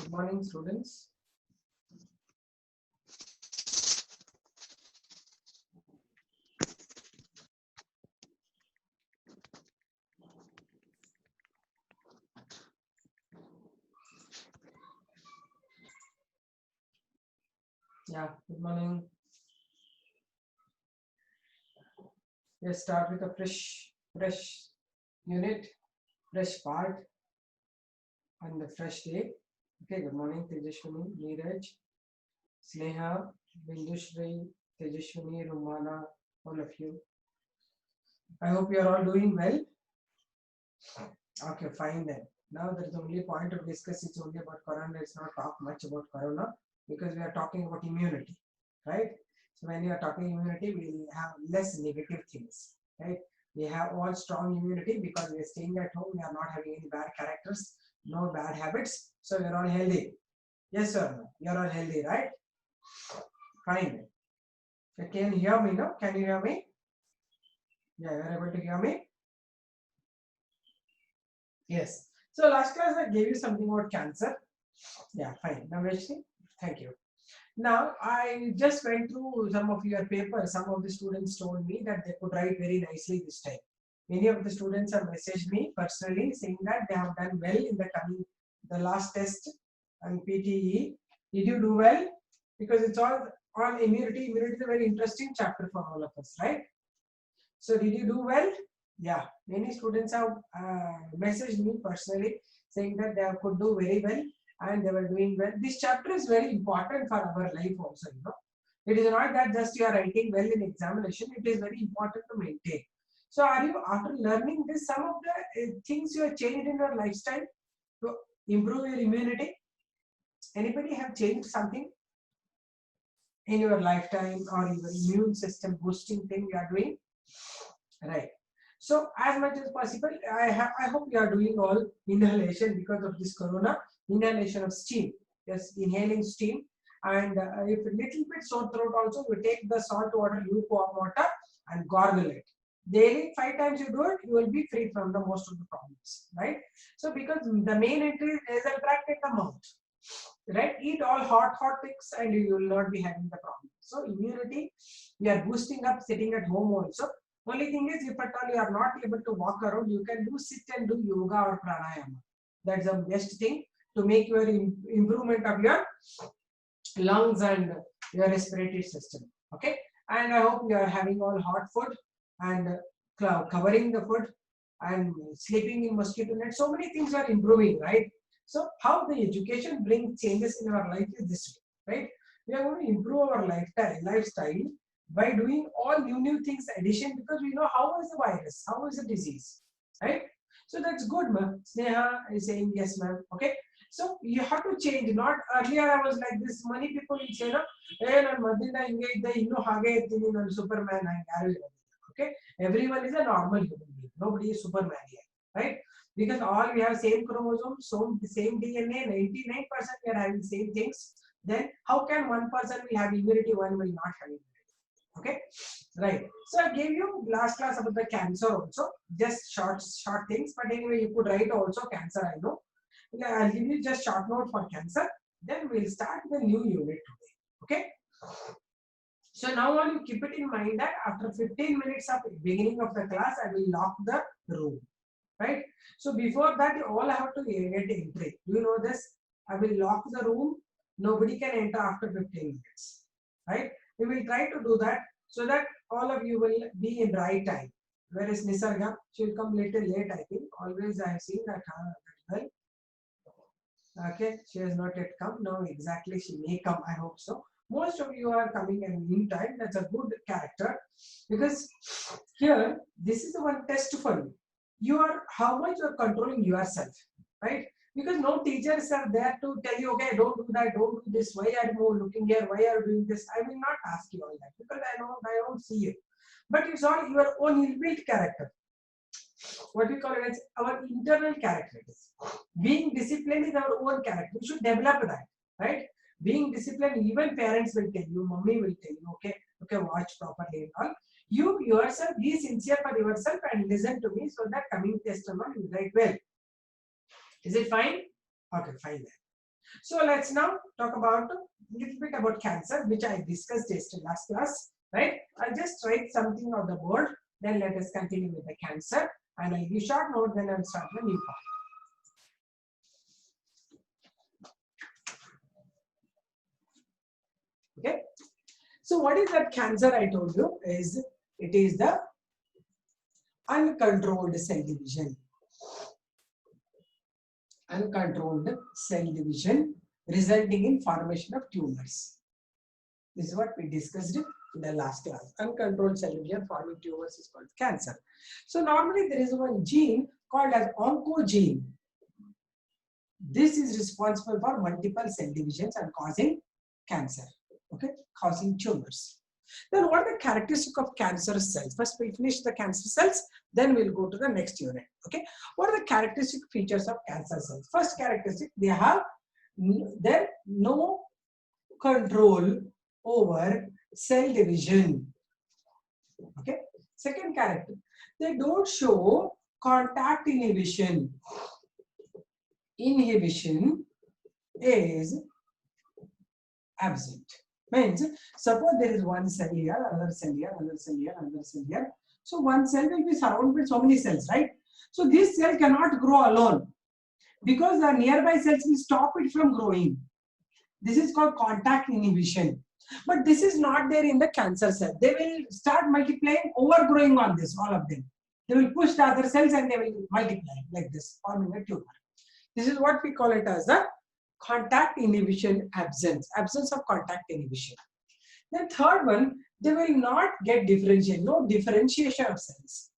Good morning, students. Yeah, good morning. Let's start with a fresh unit, fresh part, on the fresh day. Okay, good morning, Tejashwini, Neeraj, Sneha, Bindushri, Tejashwini, Rumana, all of you. I hope you are all doing well. Okay, fine then. Now there is only point to discuss. It's only about corona. Let's not talk much about corona because we are talking about immunity, right? So when you are talking immunity, we will have less negative things, right? We have all strong immunity because we are staying at home. We are not having any bad characters, no bad habits. So we are all healthy. Yes, sir. You are all healthy, right? Fine. So can you hear me? No? Can you hear me? Yeah, you are able to hear me? Yes. So last class I gave you something about cancer. Yeah, fine. Now, Vashni, thank you. Now, I just went through some of your papers. Some of the students told me that they could write very nicely this time. Many of the students have messaged me personally saying that they have done well in the last test and PTE. Did you do well? Because it's all on immunity. Immunity is a very interesting chapter for all of us, right? So, did you do well? Yeah, many students have messaged me personally saying that they could do very well and they were doing well. This chapter is very important for our life also, you know. It is not that just you are writing well in examination, it is very important to maintain. So are you, after learning this, some of the things you have changed in your lifestyle to improve your immunity? Anybody have changed something in your lifetime or your immune system boosting thing you are doing? Right. So as much as possible, I hope you are doing all inhalation because of this corona. Inhalation of steam. Yes, inhaling steam. And if a little bit sore throat also, you take the salt water, lukewarm water, and gargle it. Daily 5 times you do it, you will be free from the most of the problems, right? So because the main entry is nasal tract in the mouth, right? Eat all hot things and you will not be having the problem. So immunity, we are boosting up sitting at home also. Only thing is, if at all you are not able to walk around, you can do sit and do yoga or pranayama. That's the best thing to make your improvement of your lungs and your respiratory system. Okay, and I hope you are having all hot food and covering the food and sleeping in mosquito net. So many things are improving, right? So how the education brings changes in our life is this way, right? We are going to improve our lifestyle by doing all new things addition because we know how is the virus, how is the disease, right? So that's good, ma'am. Sneha is saying yes, ma'am. Okay. So you have to change. Not earlier I was like this. Many people will say, no, hey, ನಾನು ಮೊದಲಿಂದ ಹಿಂಗೆ ಇದ್ದೆ ಇನ್ನೂ ಹಾಗೆ ಇರ್ತೀನಿ ನಾನು Superman ಯಾರು ಇರೋದಿಲ್ಲ. Okay. Everyone is a normal human being. Nobody is Superman here, right? Because all we have same chromosomes, same DNA, 99% we are having same things. Then how can one person will have immunity, one will not have immunity? Okay, right. So I gave you last class about the cancer also, just short things, but anyway you could write also cancer, I know. Yeah, I'll give you just short note for cancer, then we'll start the new unit today. Okay, so now on you keep it in mind that after 15 minutes of beginning of the class I will lock the room, right? So before that you all have to get entry. Do you know this? I will lock the room, nobody can enter after 15 minutes, right? We will try to do that so that all of you will be in right time. Where is Nisarga? She will come little late, I think. Always I have seen that girl. Okay, she has not yet come. Now exactly she may come. I hope so. Most of you are coming in meantime. That's a good character because here this is the one test for you. You are how much you are controlling yourself, right? Because no teachers are there to tell you, okay, don't do that, don't do this. Why are you looking here? Why are you doing this? I will not ask you all that because I don't see you. But it's all your own inbuilt character. What we call it as our internal characteristics. Being disciplined is our own character. We should develop that, right? Being disciplined, even parents will tell you, mommy will tell you, okay, okay, watch properly and all. You yourself be sincere for yourself and listen to me so that coming test you write well. Is it fine? Okay, fine then. So let's now talk about a little bit about cancer, which I discussed yesterday last class, right? I'll just write something on the board, then let us continue with the cancer, and I'll give short note, then I'll start the new part. Okay. So what is that cancer? I told you is it is the uncontrolled cell division. Uncontrolled cell division resulting in formation of tumors. This is what we discussed in the last class. Uncontrolled cell division forming tumors is called cancer. So normally there is one gene called as oncogene. This is responsible for multiple cell divisions and causing cancer. Okay, causing tumors. Then what are the characteristics of cancer cells? First we finish the cancer cells, then we'll go to the next unit. Okay, what are the characteristic features of cancer cells? First characteristic, they have no control over cell division. Okay, second character, they don't show contact inhibition. Inhibition is absent. Means suppose there is one cell here, another cell here, another cell here, another cell here. So one cell will be surrounded with so many cells, right? So this cell cannot grow alone because the nearby cells will stop it from growing. This is called contact inhibition. But this is not there in the cancer cell. They will start multiplying, overgrowing on this, all of them. They will push the other cells and they will multiply like this, forming a tumor. This is what we call it as the contact inhibition absence of contact inhibition. Then third one, they will not get differentiation, no differentiation of cells.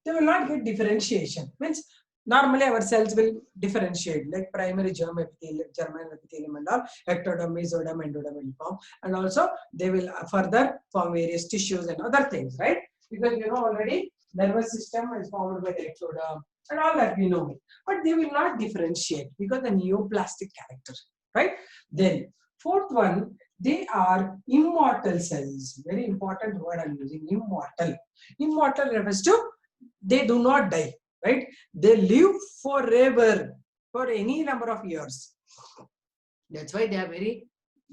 They will not get differentiation. Means normally our cells will differentiate like primary germ epithelium, germinal epithelium and all, ectoderm, mesoderm, endoderm will form, and also they will further form various tissues and other things, right? Because you know already nervous system is formed by the ectoderm and all that we know, but they will not differentiate because the neoplastic character, right? Then fourth one, they are immortal cells. Very important word I'm using, immortal. Immortal refers to they do not die, right? They live forever for any number of years. That's why they are very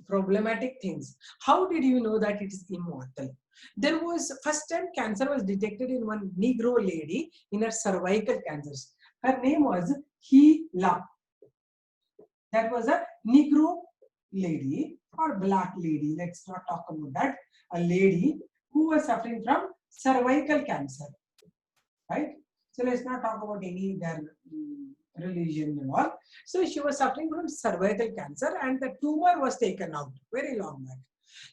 problematic things. How did you know that it is immortal? There was first time cancer was detected in one Negro lady in her cervical cancers. Her name was Hila. That was a Negro lady or black lady. Let's not talk about that. A lady who was suffering from cervical cancer, right? So let's not talk about any their religion and all. So she was suffering from cervical cancer and the tumor was taken out very long back.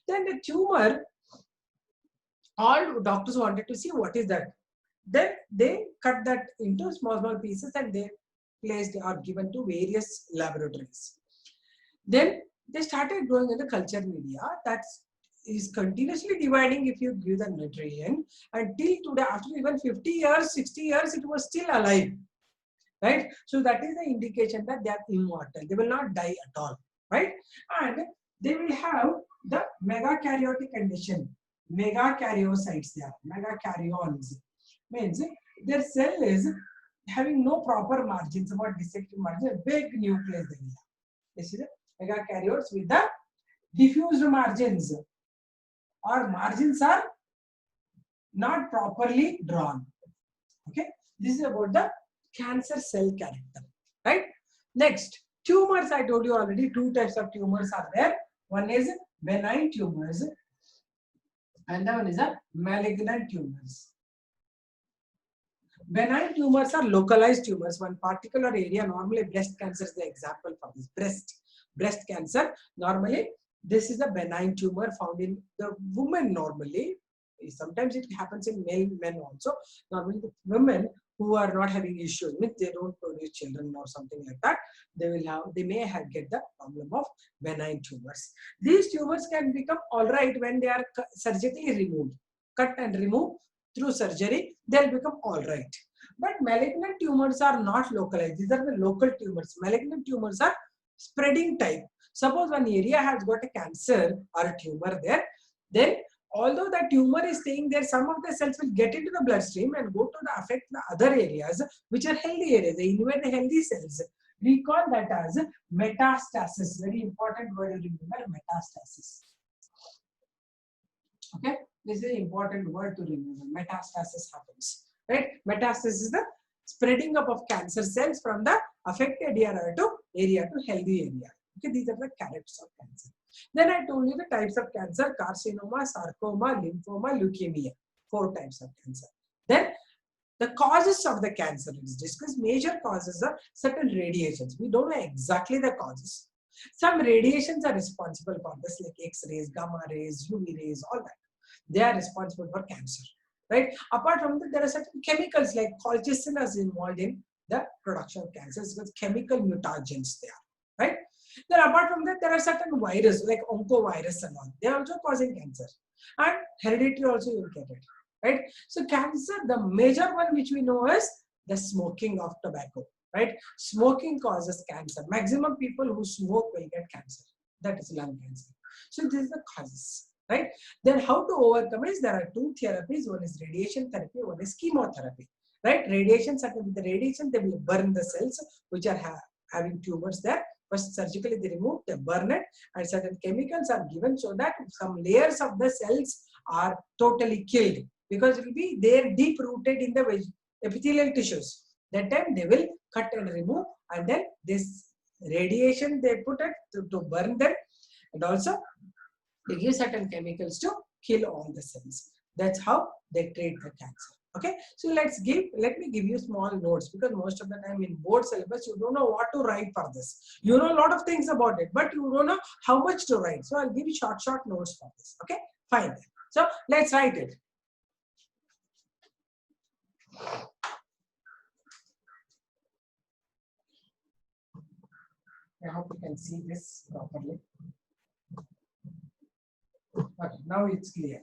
Then the tumor, all doctors wanted to see what is that. Then they cut that into small pieces and they placed or given to various laboratories. Then they started growing in the culture media that is continuously dividing if you give the nutrient, until today after even 50 years, 60 years it was still alive, right? So that is the indication that they are immortal. They will not die at all, right? And they will have the megakaryotic condition. Megakaryocytes, they are megakaryones. Means their cell is having no proper margins, about dissected margins, big nucleus they will have. This is megakaryotes with the diffused margins, or margins are not properly drawn. Okay, this is about the cancer cell character, right? Next, tumors. I told you already, two types of tumors are there. One is benign tumors and the one is a malignant tumors. Benign tumors are localized tumors, one particular area. Normally breast cancer is the example for this. Breast cancer, normally this is a benign tumor found in the woman normally. Sometimes it happens in men also. Normally the women who are not having issues, means they don't produce children or something like that, they may get the problem of benign tumors. These tumors can become all right when they are surgically removed, cut and remove through surgery, they'll become all right. But malignant tumors are not localized. These are the local tumors. Malignant tumors are spreading type. Suppose one area has got a cancer or a tumor there, then although the tumor is staying there, some of the cells will get into the bloodstream and go to the affect the other areas which are healthy areas. They invade the healthy cells. We call that as metastasis. Very important word to remember, metastasis. Okay, this is an important word to remember. Metastasis happens, right? Metastasis is the spreading up of cancer cells from the affected area to healthy area. Okay, these are the characters of cancer. Then I told you the types of cancer: carcinoma, sarcoma, lymphoma, leukemia. 4 types of cancer. Then the causes of the cancer is discussed. Major causes are certain radiations. We don't know exactly the causes. Some radiations are responsible for this, like X-rays, gamma rays, UV rays, all that. They are responsible for cancer, right? Apart from that, there are certain chemicals like colchicine is involved in the production of cancers because chemical mutagens they are, right? Then apart from that, there are certain viruses like oncovirus and all. They are also causing cancer. And hereditary also you will get it, right? So cancer, the major one which we know is the smoking of tobacco, right? Smoking causes cancer. Maximum people who smoke will get cancer. That is lung cancer. So this is the causes, right? Then how to overcome is there are 2 therapies. One is radiation therapy, one is chemotherapy, right? Radiation, with the radiation, they will burn the cells which are having tumors there. First surgically they remove, they burn it, and certain chemicals are given so that some layers of the cells are totally killed because it will be there deep rooted in the epithelial tissues. That time they will cut and remove, and then this radiation they put it to burn them, and also they give certain chemicals to kill all the cells. That's how they treat the cancer. Okay, so let me give you small notes because most of the time in board syllabus you don't know what to write for this. You know a lot of things about it, but you don't know how much to write. So I'll give you short notes for this. Okay, fine. So let's write it. I hope you can see this properly. Okay, now it's clear.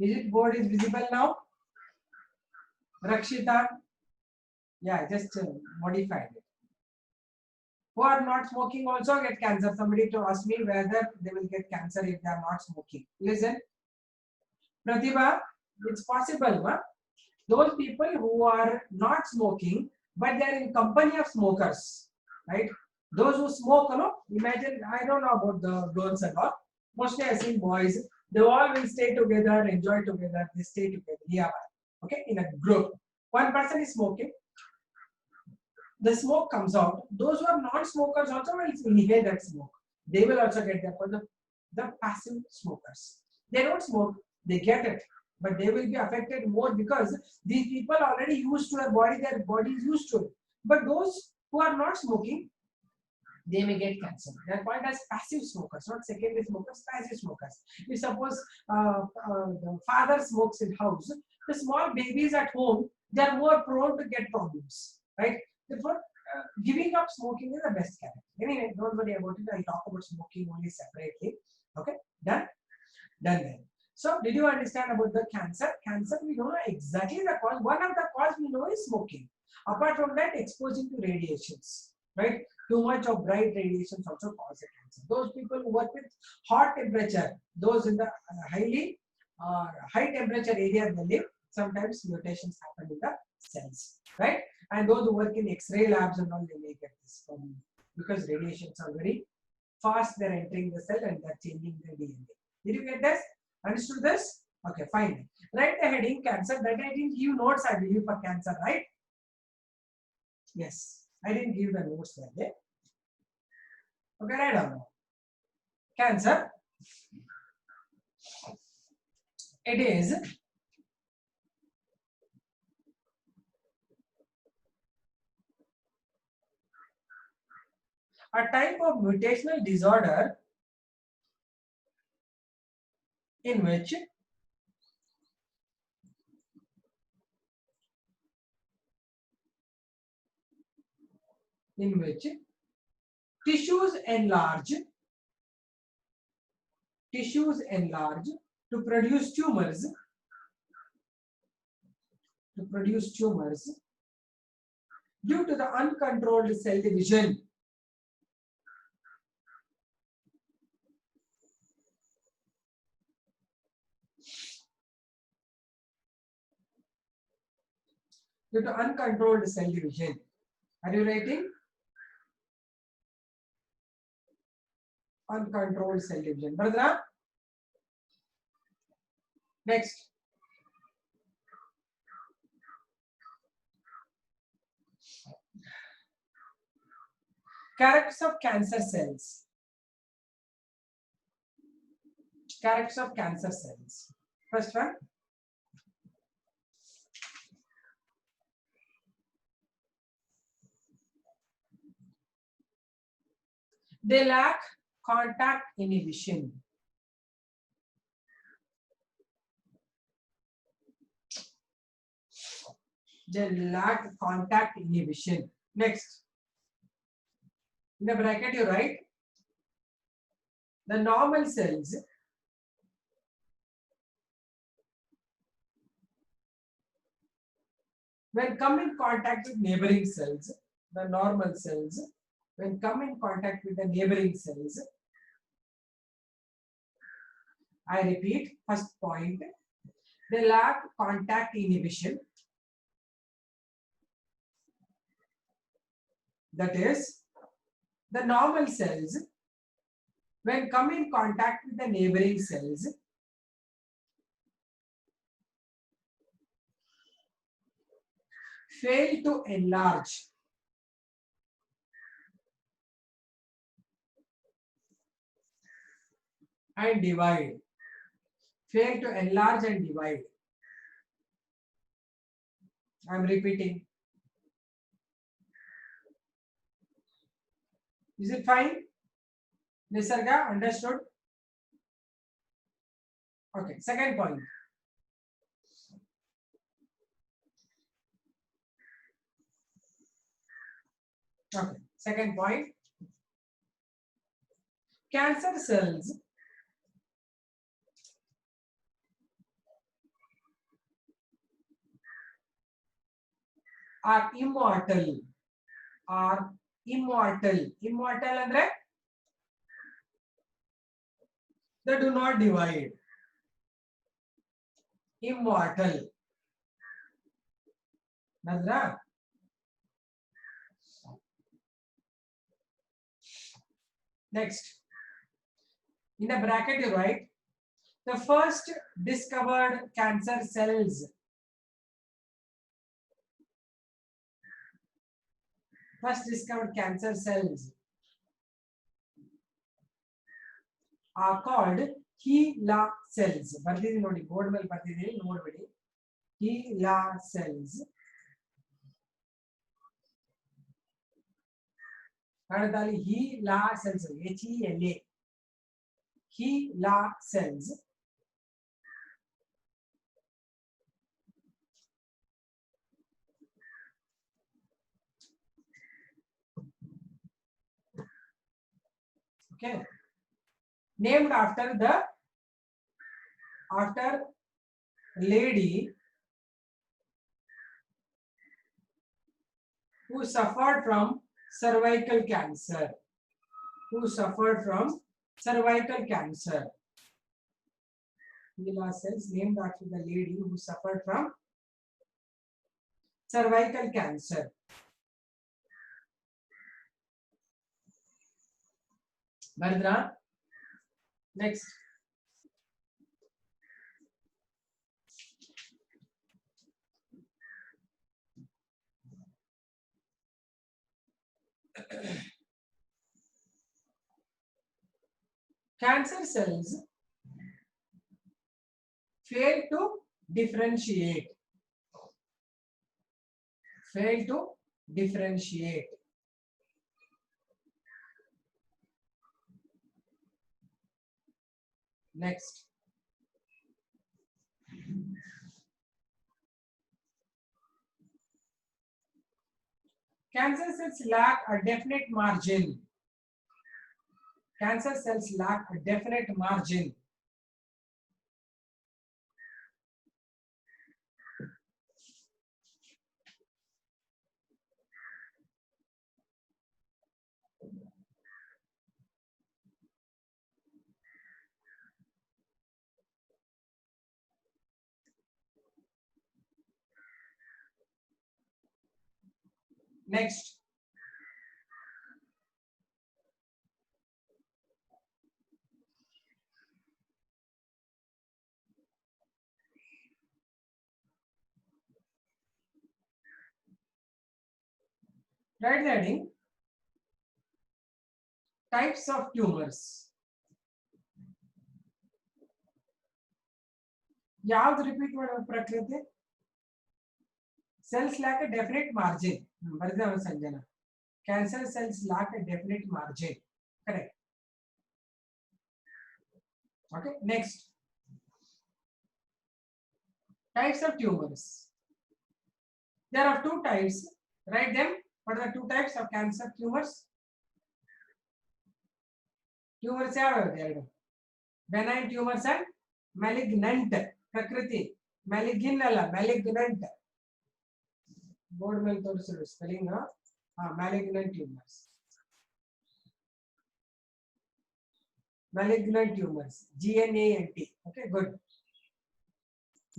Is it board is visible now? Rakshita? Yeah, just modified it. Who are not smoking also get cancer. Somebody to ask me whether they will get cancer if they are not smoking. Listen. Pratibha, it's possible. Huh? Those people who are not smoking, but they are in company of smokers, right? Those who smoke, you know, imagine, I don't know about the girls and all. Mostly I see boys, they all will stay together, enjoy together, they stay together. Yeah, okay, in a group. One person is smoking, the smoke comes out. Those who are non-smokers also will inhale that smoke. They will also get that for the passive smokers. They don't smoke, they get it, but they will be affected more because these people are already used to their body is used to it. But those who are not smoking, they may get cancer. They are called as passive smokers, not secondary smokers, passive smokers. If suppose the father smokes in house, the small babies at home, they are more prone to get problems, right? Therefore, giving up smoking is the best character. Anyway, don't worry about it. I'll talk about smoking only separately. Okay, done? Done then. So, did you understand about the cancer? Cancer, we don't know exactly the cause. One of the cause we know is smoking. Apart from that, exposing to radiations, right? Too much of bright radiations also cause cancer. Those people who work with hot temperature, those in the high temperature area they live, sometimes mutations happen in the cells, right? And those who work in X-ray labs and all, they may get this problem because radiations are very fast. They're entering the cell and they're changing the DNA. Did you get this? Understood this? Okay, fine. Write the heading cancer. That I didn't give notes, I believe, for cancer, right? Yes, I didn't give the notes there. Okay, write down. Cancer. It is a type of mutational disorder in which tissues enlarge to produce tumors due to the uncontrolled cell division. Due to uncontrolled cell division. Are you writing? Uncontrolled cell division. Bardra? Next. Characters of cancer cells. Characters of cancer cells. First one. They lack contact inhibition. They lack contact inhibition. Next. In the bracket you write the normal cells when come in contact with neighboring cells, the normal cells when come in contact with the neighboring cells, I repeat, first point, they lack contact inhibition. That is, the normal cells when come in contact with the neighboring cells, fail to enlarge and divide. Fail to enlarge and divide. I am repeating. Is it fine? Nisarga, understood? Okay, second point. Okay, second point. Cancer cells are immortal. Are immortal. Immortal andre they do not divide. Immortal. Nadra. Next. In the bracket you write the first discovered cancer cells. First discovered cancer cells are called HeLa cells. ಬರ್ತಿದ್ದೀನಿ ನೋಡಿ board ಮೇಲೆ ಬರ್ತಿದ್ದೀನಿ ನೋಡಬೇಡಿ. HeLa cells. ಕನ್ನಡದಲ್ಲಿ HeLa cells. HeLa. HeLa cells. Okay. Named after lady who suffered from cervical cancer. Who suffered from cervical cancer. HeLa cells named after the lady who suffered from cervical cancer. Bardra. Next. Cancer cells fail to differentiate. Fail to differentiate. Next. Cancer cells lack a definite margin. Cancer cells lack a definite margin. Next. Write the heading. Types of tumors. ಯಾವ್ದು repeat ಮಾಡೋ ಪ್ರಕೃತಿ? Cells lack a definite margin. ಬರೆದವ Sanjana. Cancer cells lack a definite margin. Correct. Okay. Next. Types of tumors. There are two types. Write them. What are the two types of cancer tumors? Tumors are benign tumors and malignant. Prakriti. Malignant. Board ಮೇಲೆ ತೋರಿಸಿದ್ರು spelling malignant tumors. Malignant tumors. GNANT. Okay, good.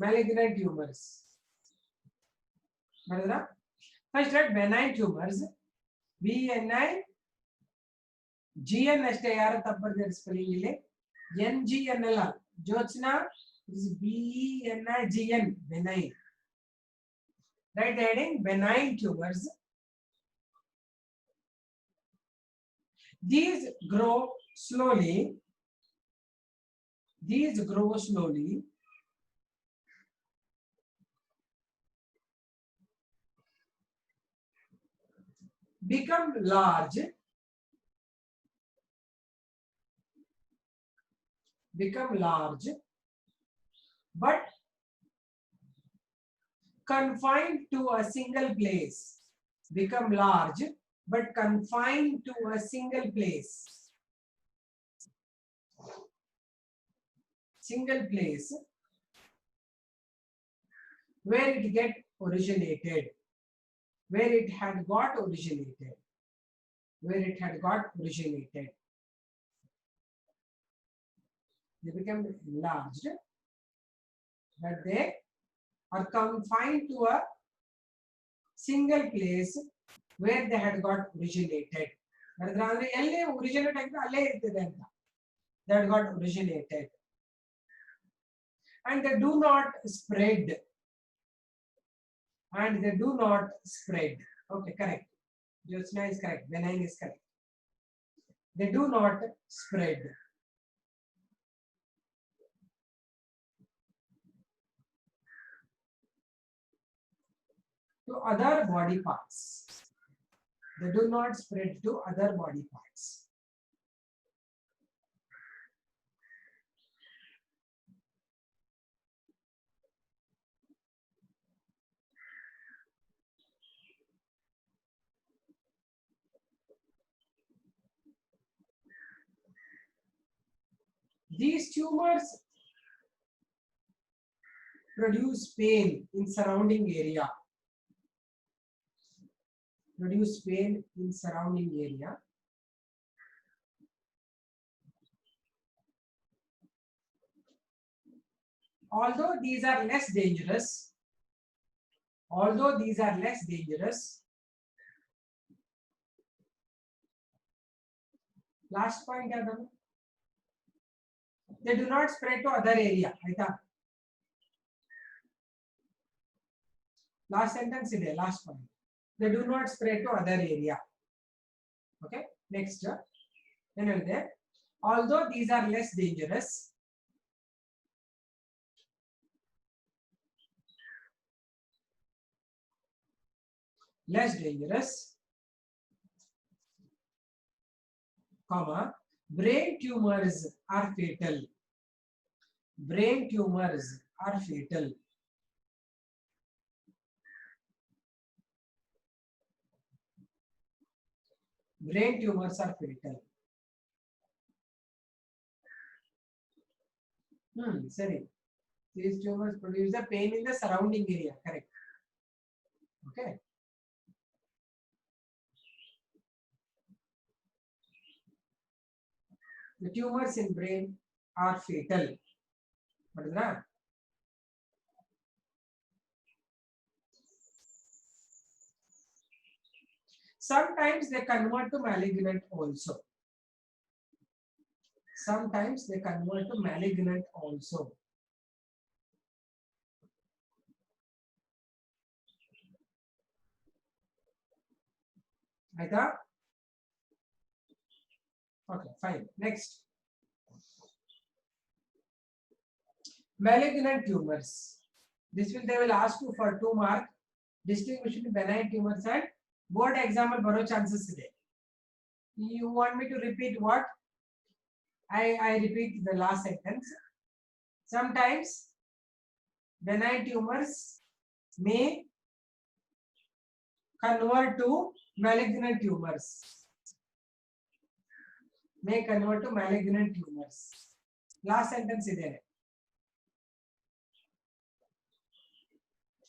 Malignant tumors. First, write benign tumors. BNI. GN ಅಷ್ಟೇ ಯಾರು ತಪ್ಪು spelling ಇಲ್ಲಿ NGN ಅಲ್ಲ Jyotsna is BENIGN benign. Write the heading benign tumors. These grow slowly. Become large. But confined to a single place. Become large but confined to a single place. Single place where it get originated. Where it had got originated. They become enlarged, but they are confined to a single place where they had got originated. ಅಂದ್ರೆ ಎಲ್ಲಿ originate ಆಗಿದೆ ಅಲ್ಲೇ ಇರ್ತದೆ ಅಂತ. That got originated. And they do not spread. Okay, correct. Jyotsna is correct. Benign is correct. They do not spread. To other body parts. They do not spread to other body parts. These tumors produce pain in surrounding area. Although these are less dangerous, last point yada, they do not spread to other area. Aita last sentence ide, last point. They do not spread to other area. Okay, next although these are less dangerous, comma, brain tumors are fatal. Brain tumors are fatal. Sorry. These tumors produce the pain in the surrounding area. Correct. Okay. The tumors in brain are fatal. What is that? Sometimes they convert to malignant also. Sometimes they convert to malignant also. Right? Okay, fine. Next. Malignant tumors. This will they will ask you for 2 mark. Distinguish between benign tumors and board example borrow chances today. You want me to repeat what? I repeat the last sentence. Sometimes benign tumors may convert to malignant tumors. May convert to malignant tumors. Last sentence is there.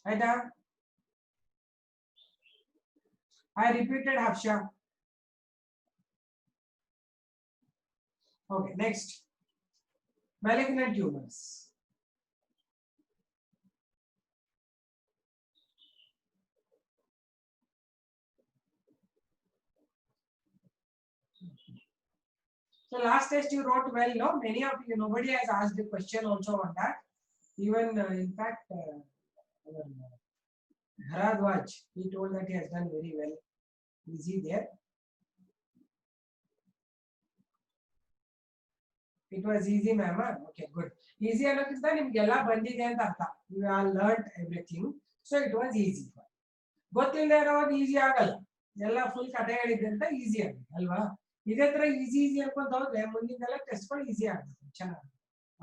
Right? I repeated Hafsha. Okay, next. Malignant tumors. So last test you wrote well, no? Many of you, nobody has asked the question also on that. Even in fact, Bharadwaj, he told that he has done very well. Is he there? It was easy, ma'am. Okay, good. Easy ಅನ್ನೋಕ್ಕಿಂತ ನಿಮ್ಗೆಲ್ಲ ಬಂದಿದೆ ಅಂತ ಅರ್ಥ. You all learned everything, so it was easy. ಗೊತ್ತಿಲ್ಲದೆ ಇರೋವಾಗ easy ಆಗಲ್ಲ. ಎಲ್ಲ full ಕಥೆ ಹೇಳಿದ್ದೆ ಅಂತ ಈಸಿ ಆಗುತ್ತೆ ಅಲ್ವಾ? ಇದೇ ತರ ಈಸಿ ಅನ್ಕೊಂತ ಹೋದ್ರೆ ಮುಂದಿನೆಲ್ಲ ಟೆಸ್ಟ್ಗಳು ಈಸಿ ಆಗುತ್ತೆ. ಚೆನ್ನಾಗಿ.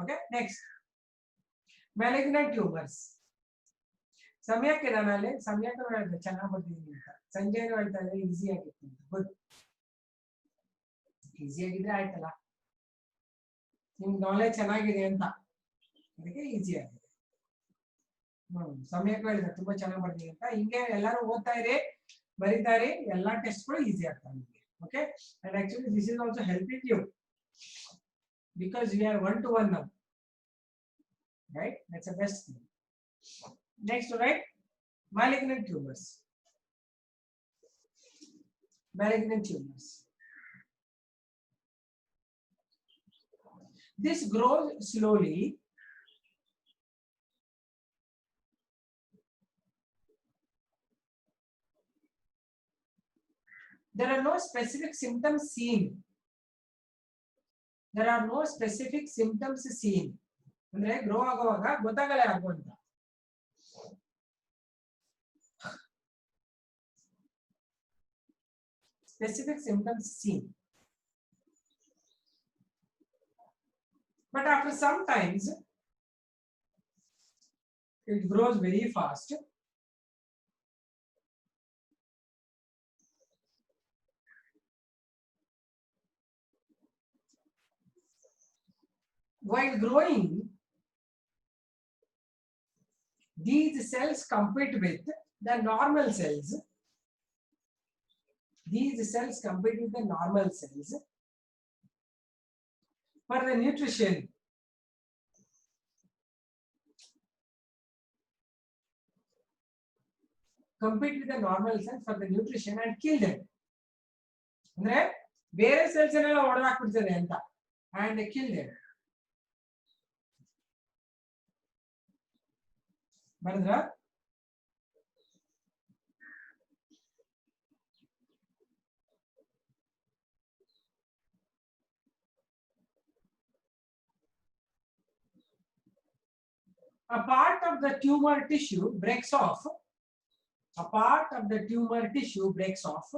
Okay, next. Malignant tumours. ಸಮಯಕ್ಕೆ ನಾನು ಅಲ್ಲಿ ಸಮಯಕ್ಕೆ ಹೇಳಿದೆ ಚೆನ್ನಾಗಿ ಬರ್ತಿದ್ದೀನಿ ಅಂತ. ಸಂಜೆನೂ ಹೇಳ್ತಾ ಇದ್ರೆ ಈಸಿ ಆಗಿತ್ತು ಅಂತ. ಗುಡ್. ಈಸಿ ಆಗಿದ್ರೆ ಆಯ್ತಲ್ಲ. ನಿಮ್ಗೆ ನಾಲೆಜ್ ಚೆನ್ನಾಗಿದೆ ಅಂತ ಅದಕ್ಕೆ ಈಸಿ ಆಗಿದೆ. ಸಮಯಕ್ಕೆ ಹೇಳಿದ್ರೆ ತುಂಬಾ ಚೆನ್ನಾಗಿ ಬರ್ತೀನಿ ಅಂತ. ಹಿಂಗೆ ಎಲ್ಲರೂ ಓದ್ತಾ ಇರಿ, ಬರೀತಾ ಇರಿ, ಎಲ್ಲಾ ಟೆಸ್ಟ್ಗಳು ಈಸಿ ಆಗ್ತಾ ನಿಮಗೆ. Okay, and actually this is also helping you because we are 1-to-1 now, right? That's the best thing. Next, right? Malignant tumors. Malignant tumors. This grows slowly. There are no specific symptoms seen. There are no specific symptoms seen. ಅಂದ್ರೆ grow ಆಗುವಾಗ ಗೊತ್ತಾಗಲ್ಲ ಯಾರಿಗೂ ಅಂತ. Specific symptoms seen. But after some times, it grows very fast. While growing, these cells compete with the normal cells. These cells compete with the normal cells for the nutrition. Compete with the normal cells for the nutrition and kill them. ಅಂದ್ರೆ ಬೇರೆ cells ಎಲ್ಲ ಹೊಡೆದಾಕ್ಬಿಡ್ತದೆ ಅಂತ and kill them. ಬರದ್ರಾ? A part of the tumor tissue breaks off. A part of the tumor tissue breaks off.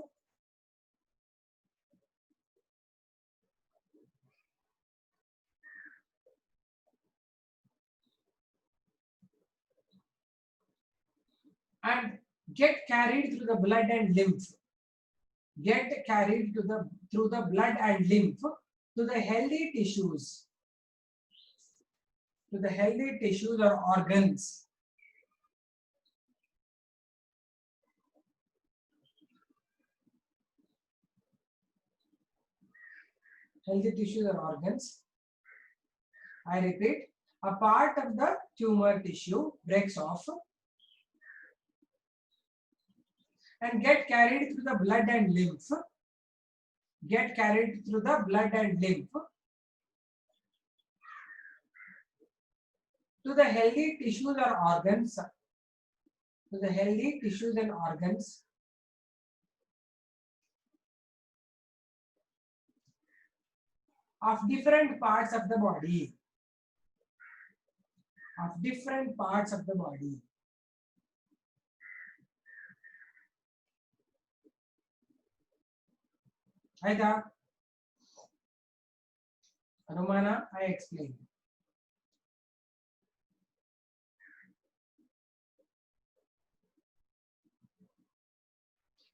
And get carried through the blood and lymph. Get carried through the blood and lymph to the healthy tissues. To the healthy tissues or organs. Healthy tissues or organs. I repeat, a part of the tumor tissue breaks off and get carried through the blood and lymph. Get carried through the blood and lymph to the healthy tissues or organs. To the healthy tissues and organs of different parts of the body. Of different parts of the body. Aida, Romana, I explained.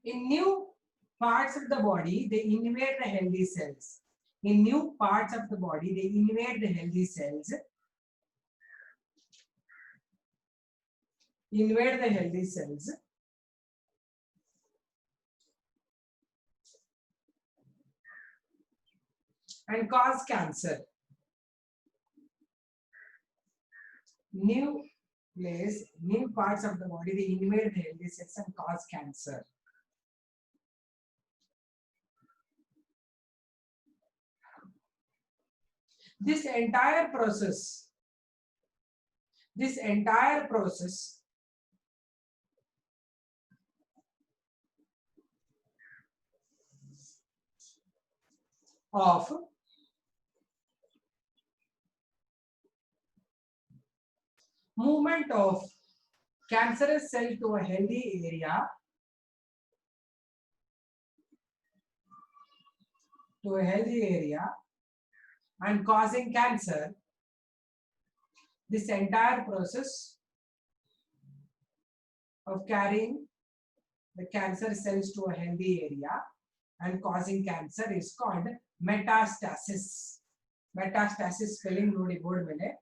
In new parts of the body, they invade the healthy cells. In new parts of the body, they invade the healthy cells. Invade the healthy cells. And cause cancer. New place, new parts of the body, they invade the healthy cells and cause cancer. This entire process of movement of cancerous cell to a healthy area and causing cancer. This entire process of carrying the cancer cells to a healthy area and causing cancer is called metastasis. Metastasis spelling nodi board mele.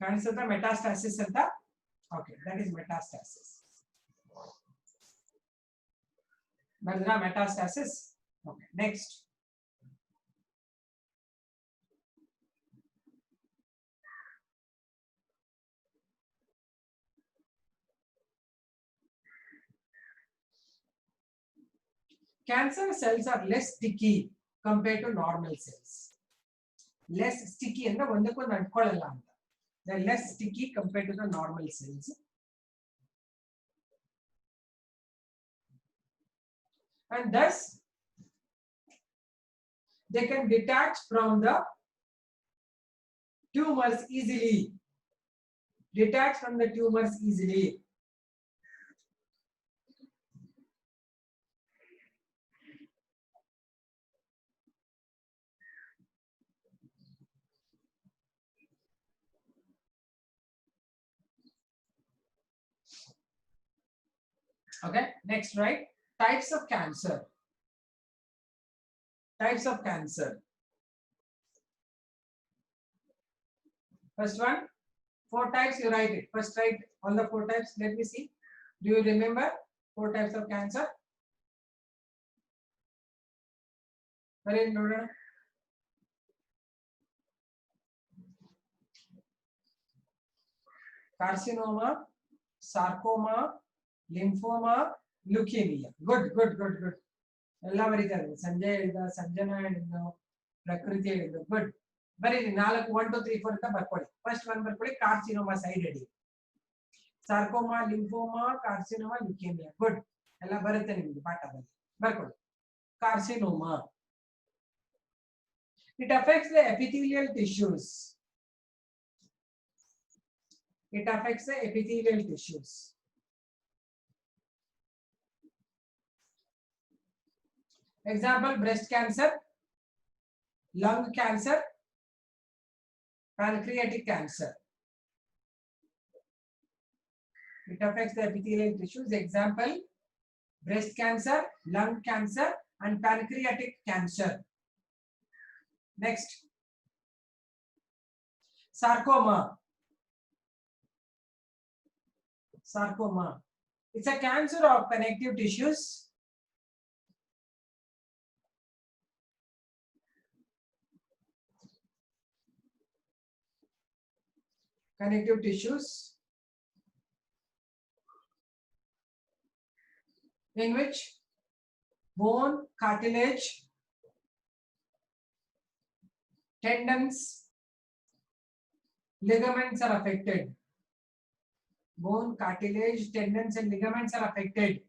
Cancer the metastasis anta. Okay, that is metastasis. Madra metastasis. Okay, next. Cancer cells are less sticky compared to normal cells. Less sticky and they're less sticky compared to the normal cells. And thus they can detach from the tumors easily. Detach from the tumors easily. Okay, next, right? Types of cancer. Types of cancer. First one, 4 types, you write it. First write all the 4 types. Let me see. Do you remember 4 types of cancer? Very important. Carcinoma, sarcoma, lymphoma, leukemia. Good. Ella bariತಾರೆ. Sanjay ಹೇಳಿದ, ಸಂಜನಾ ಹೇಳಿದ, ಪ್ರಕೃತಿ ಹೇಳಿದ. Good. ಬರೀರಿ 4 1 2 3 4 ಅಂತ ಬರ್ಕೊಳ್ಳಿ. First one ಬರ್ಕೊಳ್ಳಿ, carcinoma side ಇಡಿ. Sarcoma, lymphoma, carcinoma, leukaemia. Good. ಎಲ್ಲ ಬರುತ್ತೆ ನಿಮಗೆ ಪಾಠದಲ್ಲಿ. ಬರ್ಕೊಳ್ಳಿ. Carcinoma. It affects the epithelial tissues. It affects the epithelial tissues. Example, breast cancer, lung cancer, pancreatic cancer. It affects the epithelial tissues. Example, breast cancer, lung cancer, and pancreatic cancer. Next, sarcoma. Sarcoma. It's a cancer of connective tissues. connective tissues in which bone, cartilage, tendons, ligaments are affected. Bone, cartilage, tendons and ligaments are affected.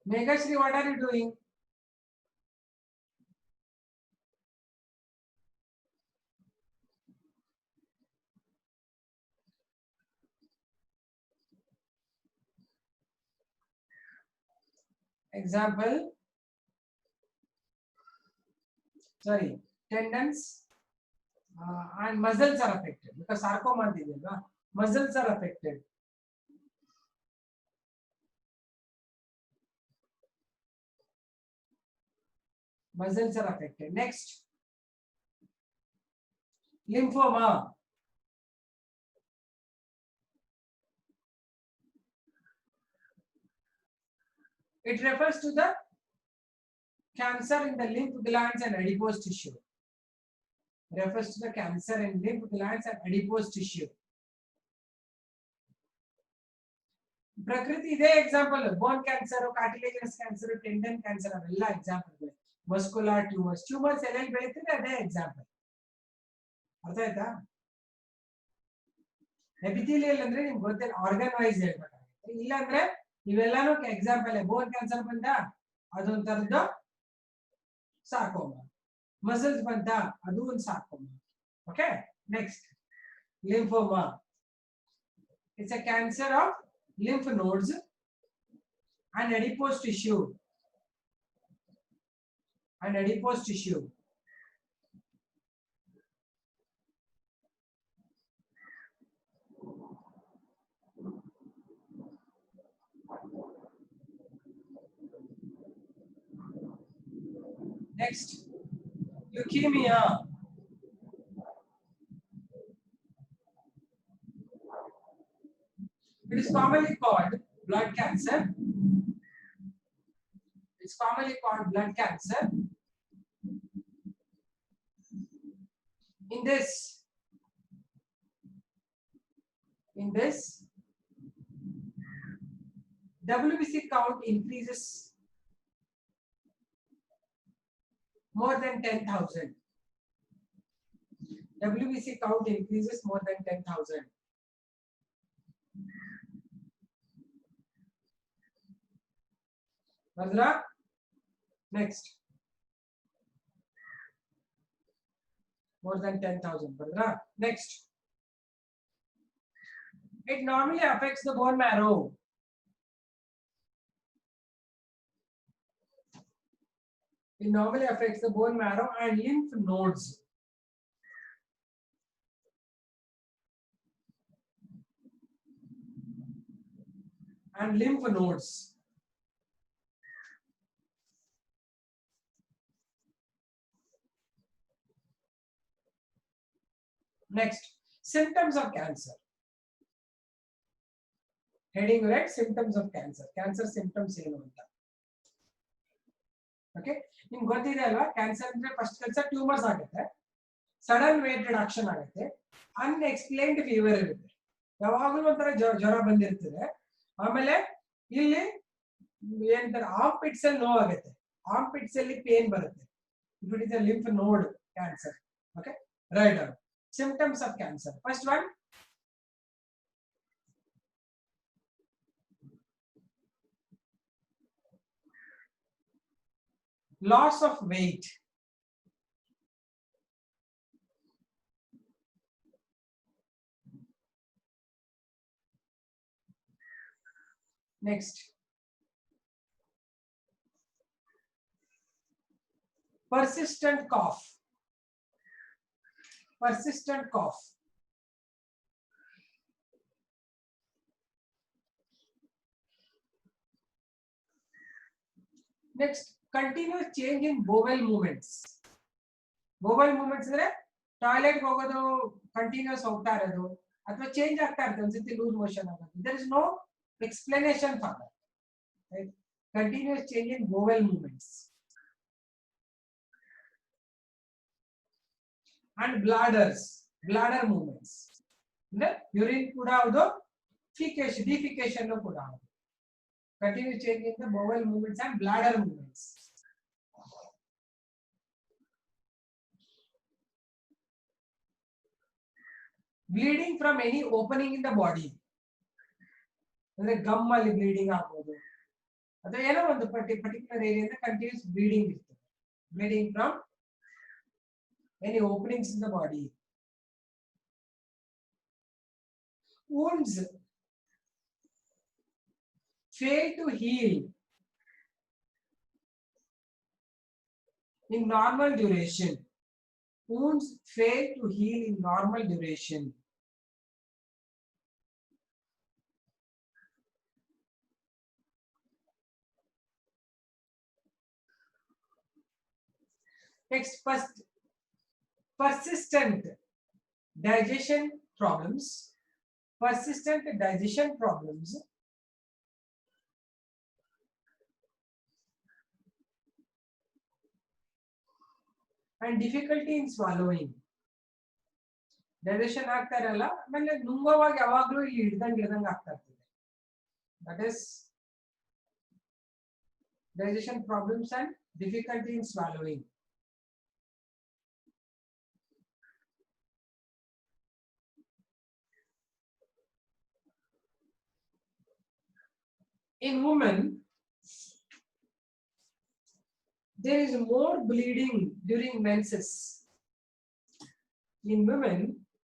Meghashri, what are you doing? Example, sorry, tendons and muscles are affected because sarcoma is there. Muscles are affected. Muscles are affected. Next, lymphoma. It refers to the cancer in the lymph glands and adipose tissue. Refers to the cancer in lymph glands and adipose tissue. Prakriti, ಇದೆ example. Bone cancer, cartilaginous cancer, tendon cancer ಅವೆಲ್ಲ example. Muscular tumors. Tumors ಎಲ್ಲೆಲ್ಲಿ ಬೆಳೀತದೆ ಅದೇ example. ಅರ್ಥ ಆಯ್ತಾ? Epithelial ಅಂದ್ರೆ ನಿಮ್ಗೆ ಗೊತ್ತಿಲ್ಲ, ಆರ್ಗನ್ ವೈಸ್ ಹೇಳ್ಬೇಕಾಗುತ್ತೆ. ಇಲ್ಲ ಅಂದ್ರೆ ಇವೆಲ್ಲಾನು ಎಕ್ಸಾಂಪಲ್. ಬೋನ್ ಕ್ಯಾನ್ಸರ್ ಬಂದ ಅದೊಂದು ತರದ್ದು ಸಾರ್ಕೋಮಾ. ಮಸಲ್ಸ್ ಬಂದ ಅದು ಒಂದು sarcoma. Okay, next lymphoma. It's a cancer of lymph nodes and adipose tissue. And adipose tissue. Next, leukemia. It is commonly called blood cancer. It's commonly called blood cancer. In this, WBC count increases more than 10,000. WBC count increases more than 10,000. Vandra, next. More than 10,000. Vandra, next. It normally affects the bone marrow. It normally affects the bone marrow and lymph nodes. And lymph nodes. Next, symptoms of cancer. Heading right, symptoms of cancer. Cancer symptoms ಏನು ಅಂತ. Okay, ನಿಮ್ಗೆ ಗೊತ್ತಿದೆ ಅಲ್ವಾ, cancer ಅಂದ್ರೆ first ಕೆಲಸ tumours ಆಗುತ್ತೆ, sudden wait reduction ಆಗುತ್ತೆ, unexplained fever ಇರುತ್ತೆ, ಯಾವಾಗಲೂ ಒಂಥರ ಜ್ವರ ಬಂದಿರ್ತದೆ. ಆಮೇಲೆ ಇಲ್ಲಿ ಏನಂತಾರೆ, ಆರ್ಮ್ ಪಿಟ್ಸ್ ಅಲ್ಲಿ ನೋವಾಗುತ್ತೆ, ಆರ್ಮ್ ಪಿಟ್ಸ್ ಅಲ್ಲಿ ಪೇನ್ ಬರುತ್ತೆ. ಇಟ್ ಇಸ್ ಅ ಲಿಂಫ್ ನೋಡ್ cancer. Okay, write down symptoms of cancer. First one, loss of weight. Next, persistent cough. Persistent cough. Next, continuous change in bowel movements. Bowel movements ಅಂದ್ರೆ toilet ಹೋಗೋದು continuous ಹೋಗ್ತಾ ಇರೋದು ಅಥವಾ change ಆಗ್ತಾ ಇರುತ್ತೆ, ಒಂದ್ಸತಿ loose motion ಆಗೋದು. There is no explanation for that. Right? Continuous change in bowel movements. and bladder movements. ಅಂದ್ರೆ urine ಕೂಡ ಹೌದು, defecation ಕೂಡ ಹೌದು. Continuous change in the bowel movements and bladder movements. Bleeding from any opening in the body. ಅಂದ್ರೆ gum ಅಲ್ಲಿ bleeding ಆಗ್ಬೋದು, ಅಥವಾ ಏನೋ ಒಂದು ಪರ್ಟಿಕ್ಯುಲರ್ ಏರಿಯಾದ ಕಂಟಿನ್ಯೂಸ್ ಬ್ಲೀಡಿಂಗ್ ಇರ್ತದೆ. Bleeding from any openings in the body. Wounds fail to heal in normal duration. Wounds fail to heal in normal duration. Next, persistent digestion problems. Persistent digestion problems and difficulty in swallowing. Digestion ಆಗ್ತಾ ಇರಲ್ಲ, ಆಮೇಲೆ ನುಂಗೋವಾಗ ಯಾವಾಗಲೂ ಇಲ್ಲಿ ಹಿಡ್ದಂಗೆ ಆಗ್ತಾ ಇರ್ತದೆ. That is digestion problems and difficulty in swallowing. In women, there is more bleeding during menses. In women,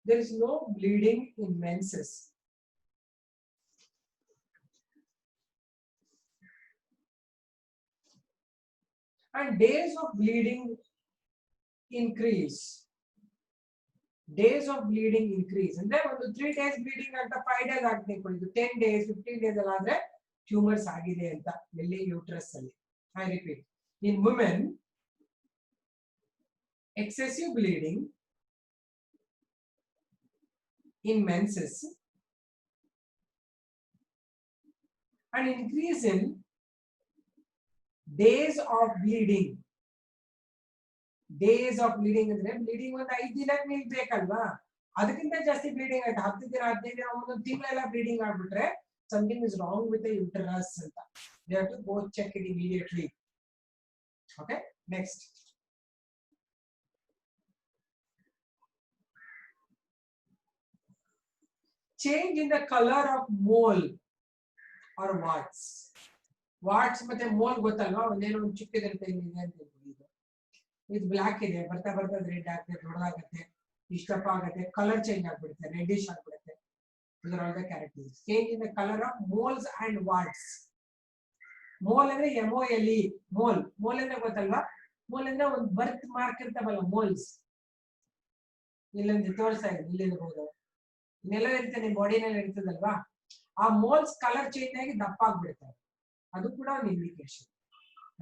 there is no bleeding in menses. And days of bleeding increase. Days of bleeding increase. And then on the 3 days bleeding at the 5 days agಬೇಕು, ಇದು 10 days 15 days ಅಲ್ಲಾದ್ರೆ tumours ಆಗಿದೆ ಅಂತ ಎಲ್ಲಿ uterus ಅಲ್ಲಿ. I repeat, in women, excessive bleeding in menses and increase in days of bleeding. Days of bleeding ಅಂದ್ರೆ bleeding ಒಂದು 5 ದಿನ ನಿಲ್ಬೇಕಲ್ವಾ, ಅದಕ್ಕಿಂತ ಜಾಸ್ತಿ ಬ್ಲೀಡಿಂಗ್ ಆಯ್ತು 10 ದಿನ 15 ದಿನ ಒಂದು ತಿಂಗಳೆಲ್ಲ ಬ್ಲೀಡಿಂಗ್ ಆಗ್ಬಿಟ್ರೆ something is wrong with the uterus ಅಂತ. They have to go check it immediately. Okay, next. Change in the color of mole or warts. Warts ಮತ್ತೆ mole ಗೊತ್ತಲ್ವಾ, ಒಂದೇನೋ ಒಂದು ಚಿಕ್ಕದಂತೆ ಇದೆ ಅಂತ ಹೇಳ್ಬೋದು. ಇದು ಬ್ಲಾಕ್ ಇದೆ, ಬರ್ತಾ ಬರ್ತಾ ರೆಡ್ ಆಗುತ್ತೆ, ದೊಡ್ಡದಾಗುತ್ತೆ, ಇಷ್ಟಪ್ಪ ಆಗುತ್ತೆ, ಕಲರ್ ಚೇಂಜ್ ಆಗ್ಬಿಡುತ್ತೆ, ರೆಡ್ಡಿಶ್ ಆಗ್ಬಿಡುತ್ತೆ. These are all the characteristics. Change in the color of moles and warts. Mole ಅಂದ್ರೆ MOLE, mole. Mole ಅಂದ್ರೆ ಗೊತ್ತಲ್ವಾ, mole ಅಂದ್ರೆ ಒಂದು ಬರ್ತ್ ಮಾರ್ಕ್ ಇರ್ತಾವಲ್ಲ moles. ಇಲ್ಲೊಂದು ತೋರಿಸ್ತಾ ಇದೆ, ಇಲ್ಲಿರಬಹುದು, ಇನ್ನೆಲ್ಲ ಇರುತ್ತೆ ನಿಮ್ಮ ಬಾಡಿನಲ್ಲಿ ಇರ್ತದಲ್ವಾ, ಆ ಮೋಲ್ಸ್ ಕಲರ್ ಚೇಂಜ್ ಆಗಿ ದಪ್ಪ ಆಗ್ಬಿಡ್ತಾರೆ, ಅದು ಕೂಡ ಒಂದು indication.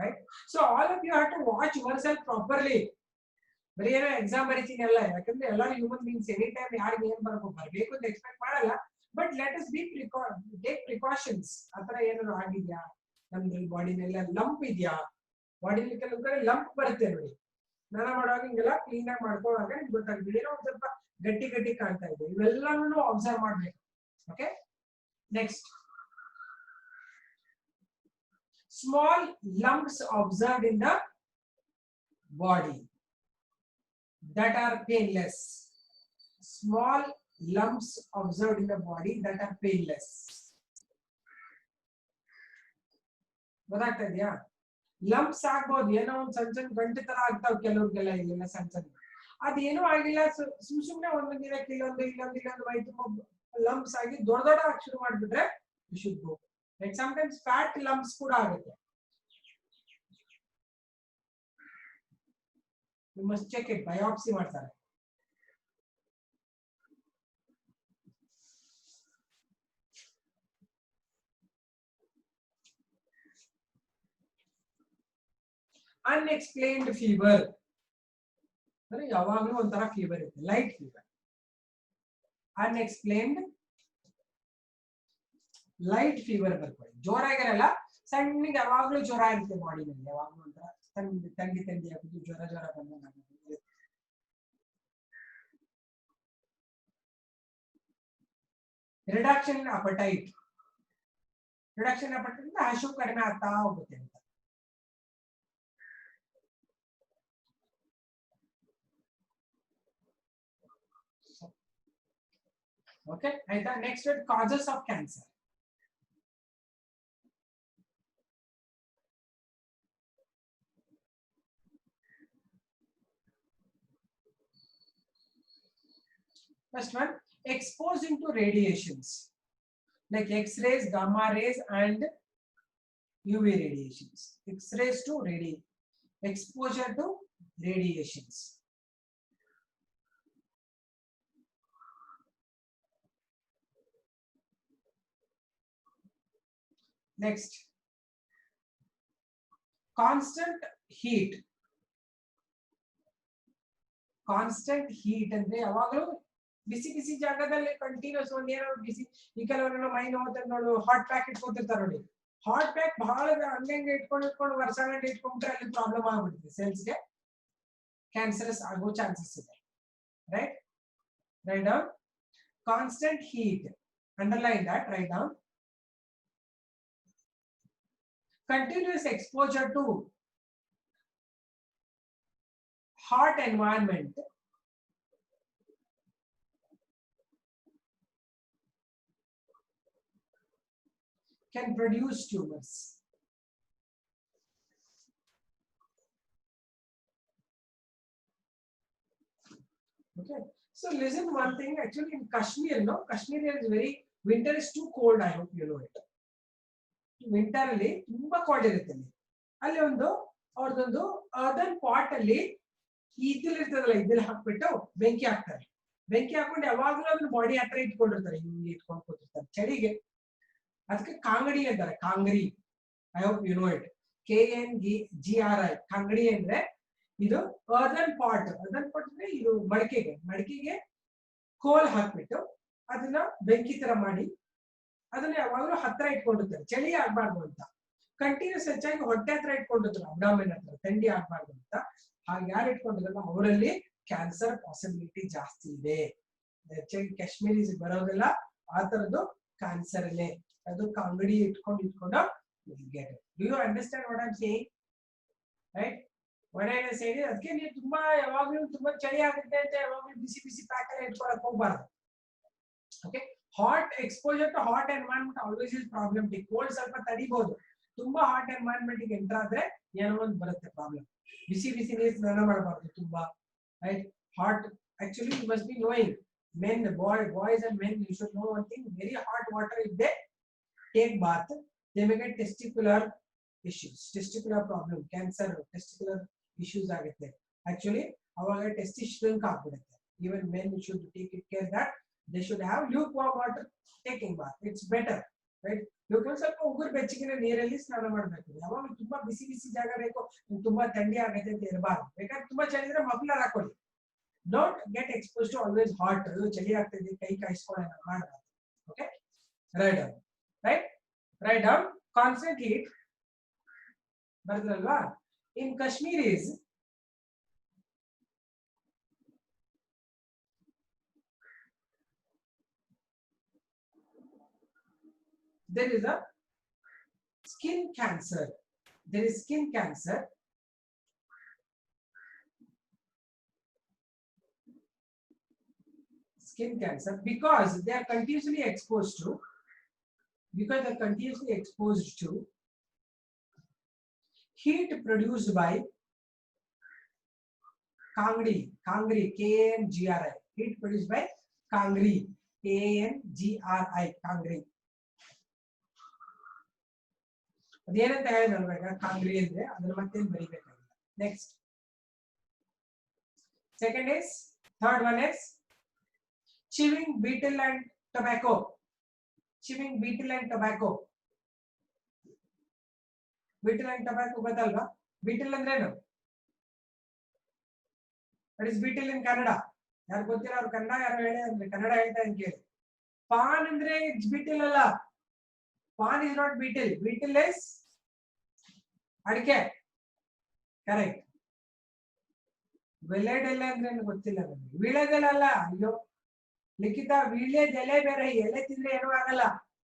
Right? So all of you have to watch yourself properly. ಬರೀ ಏನೋ ಎಕ್ಸಾಮ್ ಬರೀತೀನಿ ಅಲ್ಲ, ಯಾಕಂದ್ರೆ ಎಲ್ಲರೂ ಹ್ಯೂಮನ್ ಬೀಯಿಂಗ್ಸ್ ಎನಿ ಟೈಮ್ ಯಾರಿಗೆ ಏನ್ ಬರಬೇಕು ಅಂತ ಎಕ್ಸ್ಪೆಕ್ಟ್ ಮಾಡಲ್ಲ. But let us take precautions. ಆತರ ಏನಾದ್ರು ಆಗಿದ್ಯಾ ನಮ್ದು ಬಾಡಿನೆಲ್ಲ, ಲಂಪ್ ಇದೆಯಾ ಬಾಡಿನಲ್ಲಿ, ಕೆಲವು ಕಡೆ ಲಂಪ್ ಬರುತ್ತೆ ನೋಡಿ, ಸ್ನಾನ ಮಾಡುವಾಗ ಹಿಂಗೆಲ್ಲ ಕ್ಲೀನ್ ಆಗಿ ಮಾಡ್ಕೊಳ್ಳುವಾಗ ನಿಮ್ಗೆ ಗೊತ್ತಾಗ್ತದೆ ಏನೋ ಒಂದ್ ಸ್ವಲ್ಪ ಗಟ್ಟಿ ಗಟ್ಟಿ ಕಾಣ್ತಾ ಇದೆ, ಇವೆಲ್ಲವನ್ನೂ ಅಬ್ಸರ್ವ್ ಮಾಡ್ಬೇಕು. Okay, next. Small lumps observed in the body that are painless. Small lumps observed in the body that are painless. ಗೊತ್ತಾಗ್ತಾ ಇದೆಯಾ? ಲಂಪ್ಸ್ ಆಗ್ಬೋದು, ಏನೋ ಒಂದು ಸಣ್ಣ ಸಣ್ಣ ಗಂಟೆ ತರ ಆಗ್ತಾವ್ ಕೆಲವ್ರಿಗೆಲ್ಲ, ಇಲ್ಲೆಲ್ಲ ಸಣ್ಣ ಸಣ್ಣ, ಅದೇನೂ ಆಗಿಲ್ಲ, ಸುಮ್ನೆ ಒಂದೊಂದು ದಿನಕ್ಕೆ ಇಲ್ಲೊಂದು ವೈಟ್ ಲಂಪ್ಸ್ ಆಗಿ ದೊಡ್ಡ ದೊಡ್ಡ ಆಗಿ ಶುರು ಮಾಡ್ಬಿಟ್ರೆ you should go. And sometimes fat lumps ಕೂಡ ಆಗುತ್ತೆ. You must check it, biopsy ಮಾಡ್ತಾರೆ. Unexplained fever. ಅಂದ್ರೆ ಯಾವಾಗಲೂ ಒಂಥರ ಫೀವರ್ ಇರುತ್ತೆ, light fever. Unexplained light fever ಬರ್ಕೊಳ್ಳಿ, ಜೋರಾಗಿರಲ್ಲ, ಸಣ್ಣಗೆ ಯಾವಾಗ್ಲೂ ಜ್ವರ ಇರುತ್ತೆ ಬಾಡಿನಲ್ಲಿ, ಯಾವಾಗ್ಲೂ ಒಂಥರ ತಂಡಿ ಆಗುತ್ತೆ, ಜ್ವರ ಬಂದಂಗೆ. ರಿಡಕ್ಷನ್ ಇನ್ ಅಪಟೈಟ್. ರಿಡಕ್ಷನ್ ಇನ್ ಅಪಟೈಟ್ ಅಂದ್ರೆ ಹಸಿವು ಕಡಿಮೆ ಆಗ್ತಾ ಹೋಗುತ್ತೆ ಅಂತ. ಓಕೆ ಆಯ್ತಾ. Next causes of cancer. First one, exposing to radiations like X-rays, gamma rays, and UV radiations. X-rays to exposure to radiations. Next, constant heat. Constant heat ಅಂದ್ರೆ ಯಾವಾಗಲೂ ಬಿಸಿ ಬಿಸಿ ಜಾಗದಲ್ಲಿ ಕಂಟಿನ್ಯೂಸ್ ಒಂದು ಏನೋ ಬಿಸಿ. ಈ ಕೆಲವರೆಲ್ಲ ಮೈ ನೋವು ನೋಡು ಹಾಟ್ ಪ್ಯಾಕ್ ಇಟ್ಕೊತಿರ್ತಾರೆ ನೋಡಿ. ಹಾಟ್ ಪ್ಯಾಕ್ ಬಹಳ ಹಂಗೆ ಇಟ್ಕೊಂಡು ವರ್ಷ ಗಂಟೆ ಇಟ್ಕೊಂಡ್ರೆ ಅಲ್ಲಿ ಪ್ರಾಬ್ಲಮ್ ಆಗ್ಬಿಡುತ್ತೆ. ಸೆಲ್ಸ್ಗೆ ಕ್ಯಾನ್ಸರಸ್ ಆಗೋ ಚಾನ್ಸಸ್ ಇದೆ. Right, write down constant heat, underline that, write down continuous exposure to hot environment can produce tumors. Okay, so listen one thing, actually in Kashmir, no, Kashmir is very, winter is too cold, I hope you know it. Winter ಅಲ್ಲಿ ತುಂಬಾ cold ಇರುತ್ತೆ. ಅಲ್ಲಿ ಒಂದು ಅವ್ರದೊಂದು ಅರ್ದನ್ pot ಅಲ್ಲಿ ಇದ್ದಿಲ್ ಇರ್ತದಲ್ಲ, ಇದ್ದಿಲ್ ಹಾಕ್ಬಿಟ್ಟು ಬೆಂಕಿ ಹಾಕ್ತಾರೆ. ಬೆಂಕಿ ಹಾಕೊಂಡು ಯಾವಾಗಲೂ ಅದನ್ನ ಬಾಡಿ ಹತ್ರ ಇಟ್ಕೊಂಡಿರ್ತಾರೆ, ಹಿಂಗೆ ಇಟ್ಕೊಂಡು ಕೂತಿರ್ತಾರೆ ಚಳಿಗೆ. ಅದಕ್ಕೆ ಕಾಂಗಡಿ ಅಂತಾರೆ, kangri. I hope you know it. KNGRI, ಕಾಂಗಡಿ ಅಂದ್ರೆ ಇದು ಅರ್ದನ್ ಪಾಟ್. ಅರ್ದನ್ ಪಾಟ್ ಅಂದ್ರೆ ಇದು ಮಡಿಕೆಗೆ ಕೋಲ್ ಹಾಕ್ಬಿಟ್ಟು ಅದನ್ನ ಬೆಂಕಿ ತರ ಮಾಡಿ ಅದನ್ನ ಯಾವಾಗಲೂ ಹತ್ರ ಇಟ್ಕೊಂಡಿರ್ತಾರೆ, ಚಳಿ ಆಗ್ಬಾರ್ದು ಅಂತ. ಕಂಟಿನ್ಯೂಸ್ ಹೆಚ್ಚಾಗಿ ಹೊಟ್ಟೆ ಹತ್ರ ಇಟ್ಕೊಂಡಿರ್ತಾರೆ, ಅಬ್ಡಾಮಿನ್ ಹತ್ರ, ಥಂಡಿ ಆಗ್ಬಾರ್ದು ಅಂತ. ಹಾಗೆ ಯಾರು ಇಟ್ಕೊಂಡಿರಲ್ಲ ಅವರಲ್ಲಿ ಕ್ಯಾನ್ಸರ್ ಪಾಸಿಬಿಲಿಟಿ ಜಾಸ್ತಿ ಇದೆ. ಹೆಚ್ಚಾಗಿ ಕಾಶ್ಮೀರೀಸ್ ಬರೋದಿಲ್ಲ ಆ ತರದ್ದು ಕ್ಯಾನ್ಸರ್ ಅಲ್ಲೇ. ಅದು ಅಂಗಡಿ ಇಟ್ಕೊಂಡು get it. Do you understand what I'm saying? Right? What I am saying is ಅದಕ್ಕೆ ನೀವು ತುಂಬಾ ಯಾವಾಗಲೂ ತುಂಬಾ ಚಳಿ ಆಗುತ್ತೆ ಅಂತ ಯಾವಾಗಲೂ ಬಿಸಿ ಬಿಸಿ ಪ್ಯಾಕ್ ಎಲ್ಲ ಇಟ್ಕೊಳ್ಳಕ್ ಹೋಗ್ಬಾರ್ದು. Okay, hot exposure to hot environment always is problematic. Cold ಸ್ವಲ್ಪ ತಡಿಬಹುದು, ತುಂಬಾ ಹಾಟ್ ಎನ್ವೈರನ್ಮೆಂಟ್ ಗೆ ಎಂಟರ್ ಆದ್ರೆ ಏನೋ ಒಂದು ಬರುತ್ತೆ ಪ್ರಾಬ್ಲಮ್. ಬಿಸಿ ಬಿಸಿ ನೀರು ಸ್ನಾನ ಮಾಡಬಾರ್ದು ತುಂಬಾ. Right, hot actually you must be knowing, men, boys and men, you should know one thing, very hot water if they take bath, they may get testicular issues, testicular problem, cancer, testicular issues ಆಗುತ್ತೆ. Actually ಅವಾಗ testis shrink ಆಗ್ಬಿಡುತ್ತೆ. Even men should take care that they should have lukewarm water taking bath, it's better. Right, lukewarm ಸ್ವಲ್ಪ ಉಗುರು ಬೆಚ್ಚಗಿನ ನೀರಲ್ಲಿ ಸ್ನಾನ ಮಾಡಬೇಕು. ಯಾವಾಗ ತುಂಬಾ ಬಿಸಿ ಬಿಸಿ ಜಾಗ ಬೇಕು, ತುಂಬಾ ಥಂಡಿ ಆಗುತ್ತೆ ಅಂತ ಇರಬಾರ್ದು. ಬೇಕಾದ್ರೆ ತುಂಬಾ ಚಳಿ ಇದ್ರೆ ಮಫ್ಲರ್ ಹಾಕೊಳ್ಳಿ. Don't get exposed to always hot. ಚಳಿ ಆಗ್ತಿದೆ ಕೈ ಕಾಯಿಸ್ಕೊಳ್ಳೋಣ ಮಾಡಬಾರ್ದು. Okay, write down, right, write down constant heat. ಬರ್ತದಲ್ವಾ, in Kashmiris there is a skin cancer. There is skin cancer. Skin cancer because they are continuously exposed to, heat produced by kangri, KNGRI, heat produced by kangri, KNGRI, kangri. ಅದೇನಂತ ಹೇಳಿದ್ರಲ್ವಾಗ ಕಾಂಗ್ರಿ ಅಂದ್ರೆ ಅದನ್ನ ಮತ್ತೇನು ಬರೀಬೇಕಾಗಿಲ್ಲ. Next second is, third one is chewing betel and tobacco. Chewing betel and tobacco. Betel and tobacco ಗೊತ್ತಲ್ವಾ? betel ಅಂದ್ರೆ ಏನು? What is betel in Kannada? ಯಾರು ಗೊತ್ತಿಲ್ಲ ಅವ್ರು ಕನ್ನಡ ಯಾರು ಹೇಳಿ ಅಂದ್ರೆ ಕನ್ನಡ ಹೇಳ್ತಾ ಅಂತ ಕೇಳಿ. ಪಾನ್ ಅಂದ್ರೆ betel ಅಲ್ಲ. Pan is not betel. Betel is ಅಡಿಕೆ. Correct. ವಿಳೆದೆಲೆ ಅಂದ್ರೆ ಗೊತ್ತಿಲ್ಲ ನನಗೆ. ವಿಳೆದೆಲೆ ಅಲ್ಲ, ಅಯ್ಯೋ ಲಿಖಿತ ವೀಳ್ಯದೆಲೆ ಬೇರೆ ಎಲೆ ತಿಂದ್ರೆ ಏನೂ ಆಗಲ್ಲ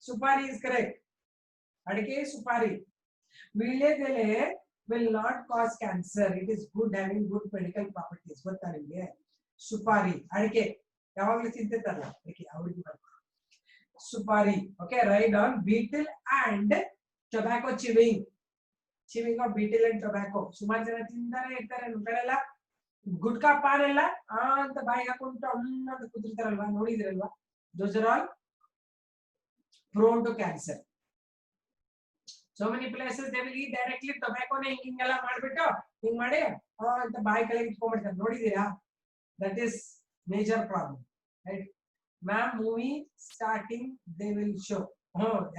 ಸುಪಾರಿ ಇಸ್ ಕರೆಕ್ಟ್ ಅಡಿಕೆ ಸುಪಾರಿ ವೀಳ್ಯದೆಲೆ will not cause cancer it is good having good medical properties ಗೊತ್ತಾ ನಿಮಗೆ ಸುಪಾರಿ ಅಡಿಕೆ ಯಾವಾಗಲೂ ತಿಂತಿರ್ತಾರಲ್ಲ ಅದಕ್ಕೆ ಅವರಿಗೆ ಸುಪಾರಿ okay write down betel and tobacco chewing of betel and tobacco ಸುಮಾರು ಜನ ತಿಂದಾನೆ ಇರ್ತಾರೆ ನಮ್ಮಕಡೆಲ್ಲ ಗುಟ್ಕಾ ಪಾನ್ ಎಲ್ಲ ಅಂತ ಬಾಯಿಗೆ ಹಾಕೊಂಡು ಅಂತ ಕುದಿರ್ತಾರಲ್ವಾ ನೋಡಿದಿರಲ್ವಾ those are all prone to cancer so many places they will eat directly tobacco ne ಹಿಂಗೆಲ್ಲ ಮಾಡ್ಬಿಟ್ಟು ಹಿಂಗ್ ಮಾಡಿ ಅಂತ ಬಾಯಿ ಕೆಳಗೆ ಇಟ್ಕೊಂಡ್ಬಿಡ್ತಾರೆ ನೋಡಿದೀರಾ that is major problem right ma'am movie starting they will show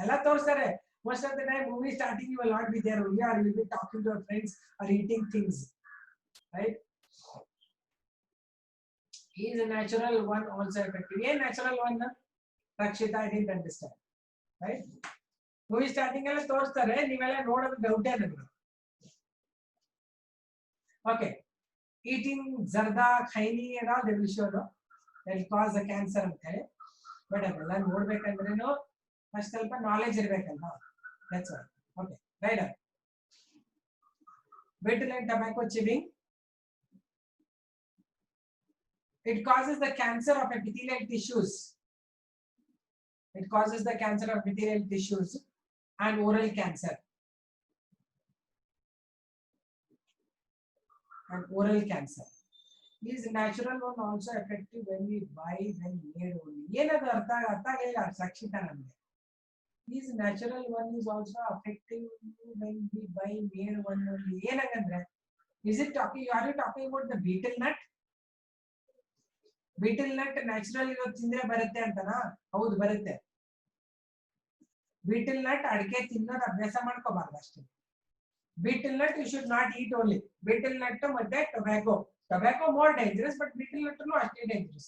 ಎಲ್ಲ ತೋರಿಸ್ತಾರೆ most of the time movie starting you will not be there only or you will be talking to your friends or eating things right he is a natural one also effective a natural one Rakshita I didn't understand right movie starting ಎಲ್ಲ ತೋರಿಸ್ತಾರೆ ನೀವೆಲ್ಲ ನೋಡೋದು doubt ನನಗೆ okay eating zarda khaini and all they will show no that will cause a cancer ಅಂತ ಹೇಳಿ but ಅದೆಲ್ಲ ನೋಡ್ಬೇಕಂದ್ರೇನು ಅಷ್ಟು ಸ್ವಲ್ಪ knowledge ಇರಬೇಕಲ್ವಾ that's all okay right on betel and tobacco chewing it causes the cancer of epithelial tissues it causes the cancer of epithelial tissues and oral cancer is natural one also effective when we buy when made only ಏನದು ಅರ್ಥ ಆಗಲಿಲ್ಲ ಸಾಕ್ಷಿತ ನಮಗೆ is natural one is also effective when we buy made one only ಏನಂದ್ರೆ is it talking are you talking about the betel nut natural ಇರೋದು ತಿಂದ್ರೆ ಬರುತ್ತೆ ಅಂತನಾ ಹೌದು ಬರುತ್ತೆ betel nut ಅಡಿಕೆ ತಿನ್ನೋದು ಅಭ್ಯಾಸ ಮಾಡ್ಕೋಬಾರ್ದು ಅಷ್ಟೇ betel nut you should not eat only betel nut ಮತ್ತೆ tobacco more dangerous but betel nut no ಅಷ್ಟೇ dangerous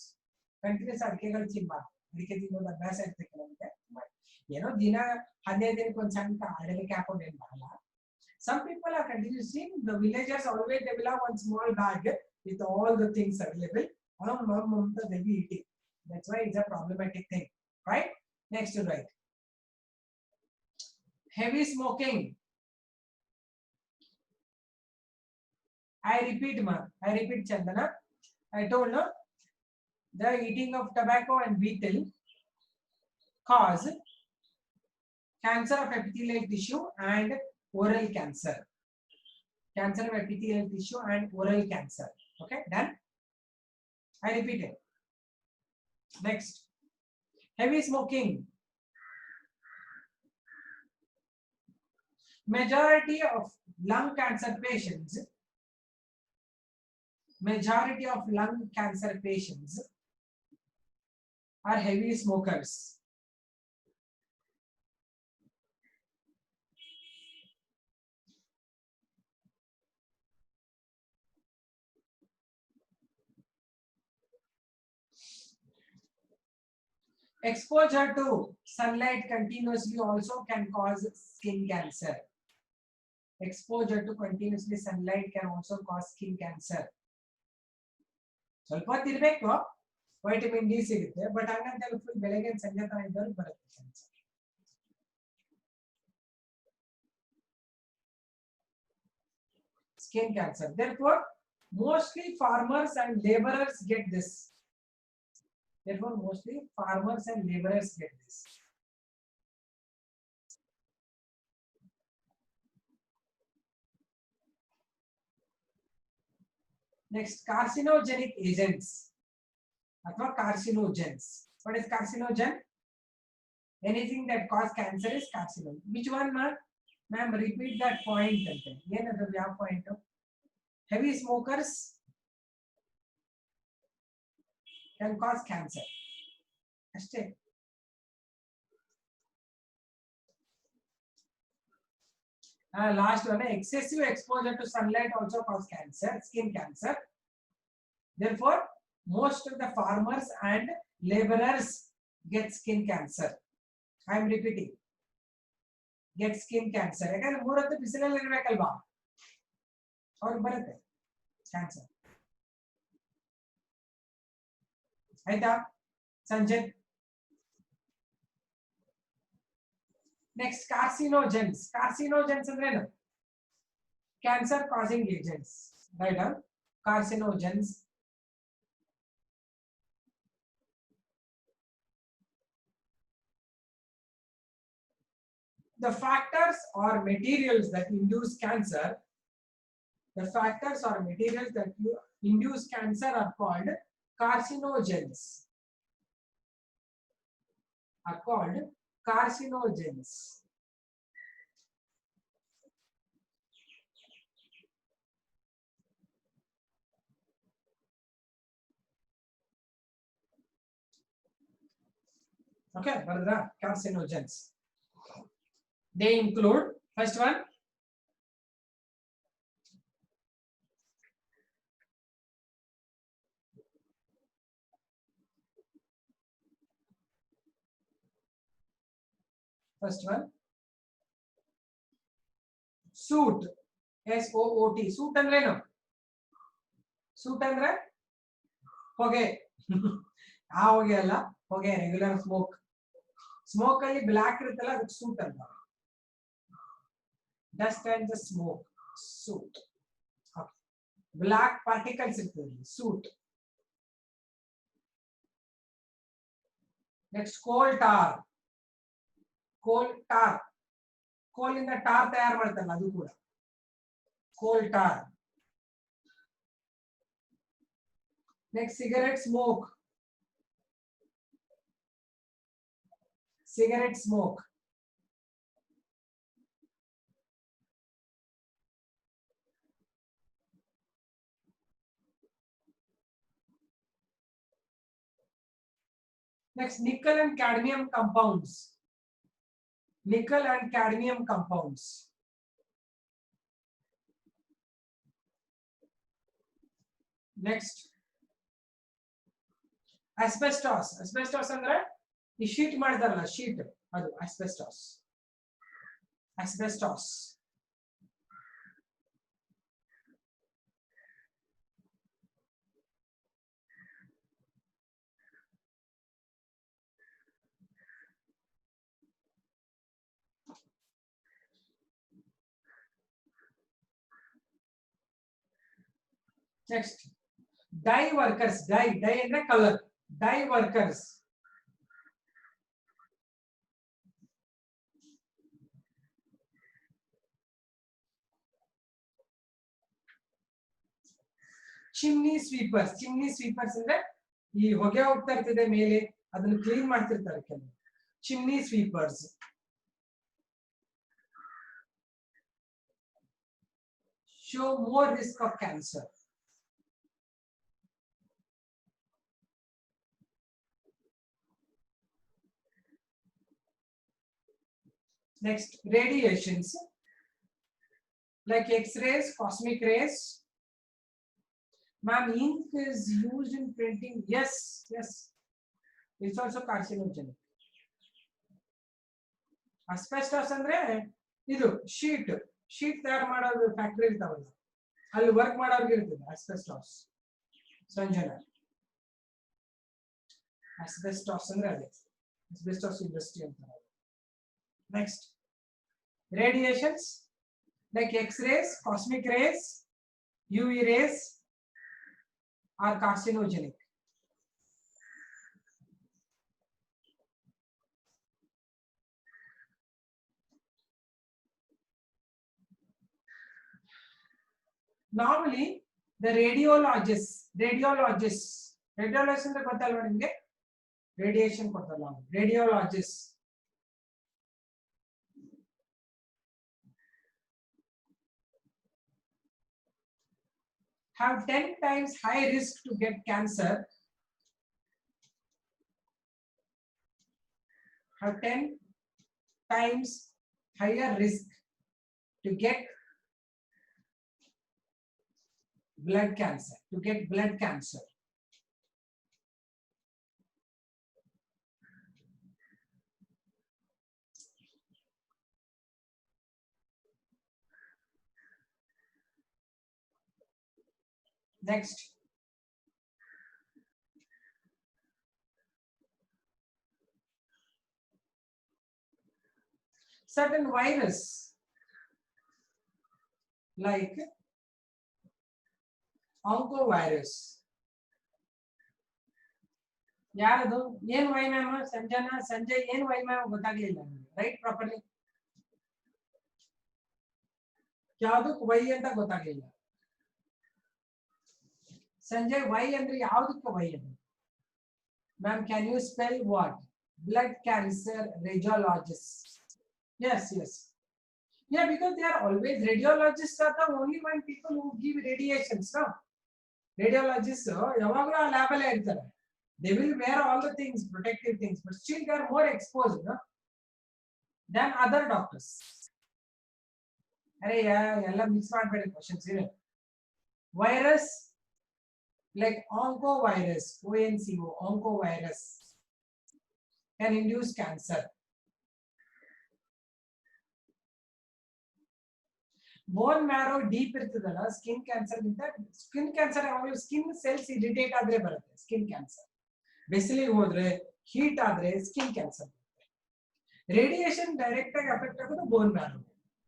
ಕಂಟಿನ್ಯೂಸ್ ಅಡಿಕೆಗಳು ತಿನ್ನಬಾರ್ದು ಅಡಿಕೆ ತಿನ್ನೋದು ಅಭ್ಯಾಸ ಇರುತ್ತೆ ಕೆಲವರಿಗೆ ಏನೋ ದಿನ 15 ದಿನಕ್ಕೆ ಒಂದು ಸಣ್ಣ ಅಡಿಕೆ ಹಾಕೊಂಡು ಏನು ಬರಲ್ಲ some people are continuously the villagers always they will have one small bag with all the things available they will be eating that's why it's a problematic thing right next to right heavy smoking I repeat Chandana I told no the eating of tobacco and betel cause cancer of epithelial tissue and oral cancer of epithelial tissue and oral cancer okay done I repeat it next heavy smoking majority of lung cancer patients are heavy smokers exposure to sunlight continuously also can cause skin cancer exposure to continuously sunlight can also cause skin cancer ಸ್ವಲ್ಪ ಹೊತ್ತು ಇರಬೇಕು vitamin D ಸಿಗುತ್ತೆ but ಹಂಗಂತ full ಬೆಳಗ್ಗೆ ಸಂಜೆ ತರ ಇದ್ದವ್ರಿಗೆ ಬರುತ್ತೆ cancer skin cancer therefore mostly farmers and laborers get this next carcinogenic agents athwa carcinogens what is carcinogen anything that cause cancer is carcinogen which one ma'am repeat that point ante yenadu ಯಾವ point heavy smokers can cause cancer ಅಷ್ಟೇ last one excessive exposure to sunlight also cause cancer skin cancer therefore most of the farmers and laborers get skin cancer I am repeating get skin cancer ಯಾಕಂದ್ರೆ ಮೂರತ್ತು ಬಿಸಿಲಲ್ಲಿ ಇರಬೇಕಲ್ವಾ ಅವ್ರಿಗೆ ಬರುತ್ತೆ cancer ಆಯ್ತಾ Sanjay. Next, carcinogens. Carcinogens and cancer causing agents. Right? Huh? Carcinogens. The factors or materials that induce cancer, the factors or materials that induce cancer are called carcinogens. Are called carcinogens. Okay, Bardra, carcinogens. They include, first one, soot, SOOT, soot ಅಂದ್ರೆ ಏನು? soot ಅಂದ್ರೆ ಹೊಗೆ. ಆ ಹೊಗೆ ಅಲ್ಲ, ಹೊಗೆ regular smoke ಅಲ್ಲಿ block ಇರುತ್ತಲ್ಲ ಅದಕ್ಕೆ ಸೂಟ್ ಅಂತ. Dust and the smoke, soot. Black particles ಇರ್ತದೆ, ಸೂಟ್. Next coal tar. ಕೋಲಿಂದ ಟಾರ್ ತಯಾರು ಮಾಡ್ತಾರಲ್ಲ ಅದು ಕೂಡ coal tar. Next cigarette smoke. Next, nickel and cadmium compounds. Next, asbestos. Asbestos ಅಂದ್ರೆ ಈ ಶೀಟ್ ಮಾಡಿದಾರಲ್ಲ, ಶೀಟ್ ಅದು asbestos. Next, dye workers. Dye ಅಂದ್ರೆ colour. Dye workers. Chimney sweepers ಅಂದ್ರೆ ಈ ಹೊಗೆ ಹೋಗ್ತಾ ಇರ್ತದೆ ಮೇಲೆ, ಅದನ್ನು ಕ್ಲೀನ್ ಮಾಡ್ತಿರ್ತಾರೆ ಕೆಲವು. Chimney sweepers. show more risk of cancer. Next, radiations like X-rays, cosmic rays. Ma'am, ink is used in printing. Yes. It's also carcinogenic. Asbestos ಅಂದ್ರೆ ಇದು ಶೀಟ್ ತಯಾರು ಮಾಡೋದು ಫ್ಯಾಕ್ಟರಿ ಇರ್ತಾವಲ್ಲ, ಅಲ್ಲಿ ವರ್ಕ್ ಮಾಡೋರ್ಗೆ ಇರ್ತದೆ asbestos. ಸಂಜನ asbestos ಅಂದ್ರೆ ಅದೇ asbestos ಇಂಡಸ್ಟ್ರಿ ಅಂತಾರೆ. Next, radiations like X-rays, cosmic rays, UV rays are carcinogenic. Normally the radiologists ಅಂದ್ರೆ ಗೊತ್ತಲ್ವಾ ನಿಮಗೆ, radiation ಕೊಡ್ತಲ್ಲ, radiologists have 10 times high risk to get cancer, have 10 times higher risk to get blood cancer. Next, certain virus like oncovirus. ಯಾರದು ಏನು Y ma'am Sanjana Sanjay ಏನು Y ma'am ಗೊತ್ತಾಗ್ಲಿಲ್ಲ ನನಗೆ right properly ಯಾವ್ದಕ್ಕೆ Y ಅಂತ ಗೊತ್ತಾಗ್ಲಿಲ್ಲ ಸಂಜಯ್ ವೈ ಅಂದ್ರೆ ಯಾವ್ದಕ್ಕೆ ವೈ ಅದು ma'am can you spell what blood cancer radiologist yes yeah because they are always radiologists are the only one people who give radiations no radiologists ಯಾವಾಗಲೂ ಆ ಲ್ಯಾಬ್ ಅಲ್ಲೇ ಇರ್ತಾರೆ they will wear all the things protective things but still they are more exposed no than other doctors अरे यार ಎಲ್ಲ mix ಮಾಡಬೇಡಿ questions ಇದೆ virus like oncovirus oncovirus can induce cancer bone marrow deep ಇರ್ತದಲ್ಲ skin cancer ಯಾವಾಗಲೂ skin cells irritate ಆದ್ರೆ ಬರುತ್ತೆ skin cancer ಬಿಸಿಲಿಗೆ ಹೋದ್ರೆ ಹೀಟ್ ಆದ್ರೆ ಸ್ಕಿನ್ ಕ್ಯಾನ್ಸರ್ ಬರುತ್ತೆ ರೇಡಿಯೇಷನ್ ಡೈರೆಕ್ಟ್ ಆಗಿ ಅಫೆಕ್ಟ್ ಆಗೋದು ಬೋನ್ ಮ್ಯಾರೋ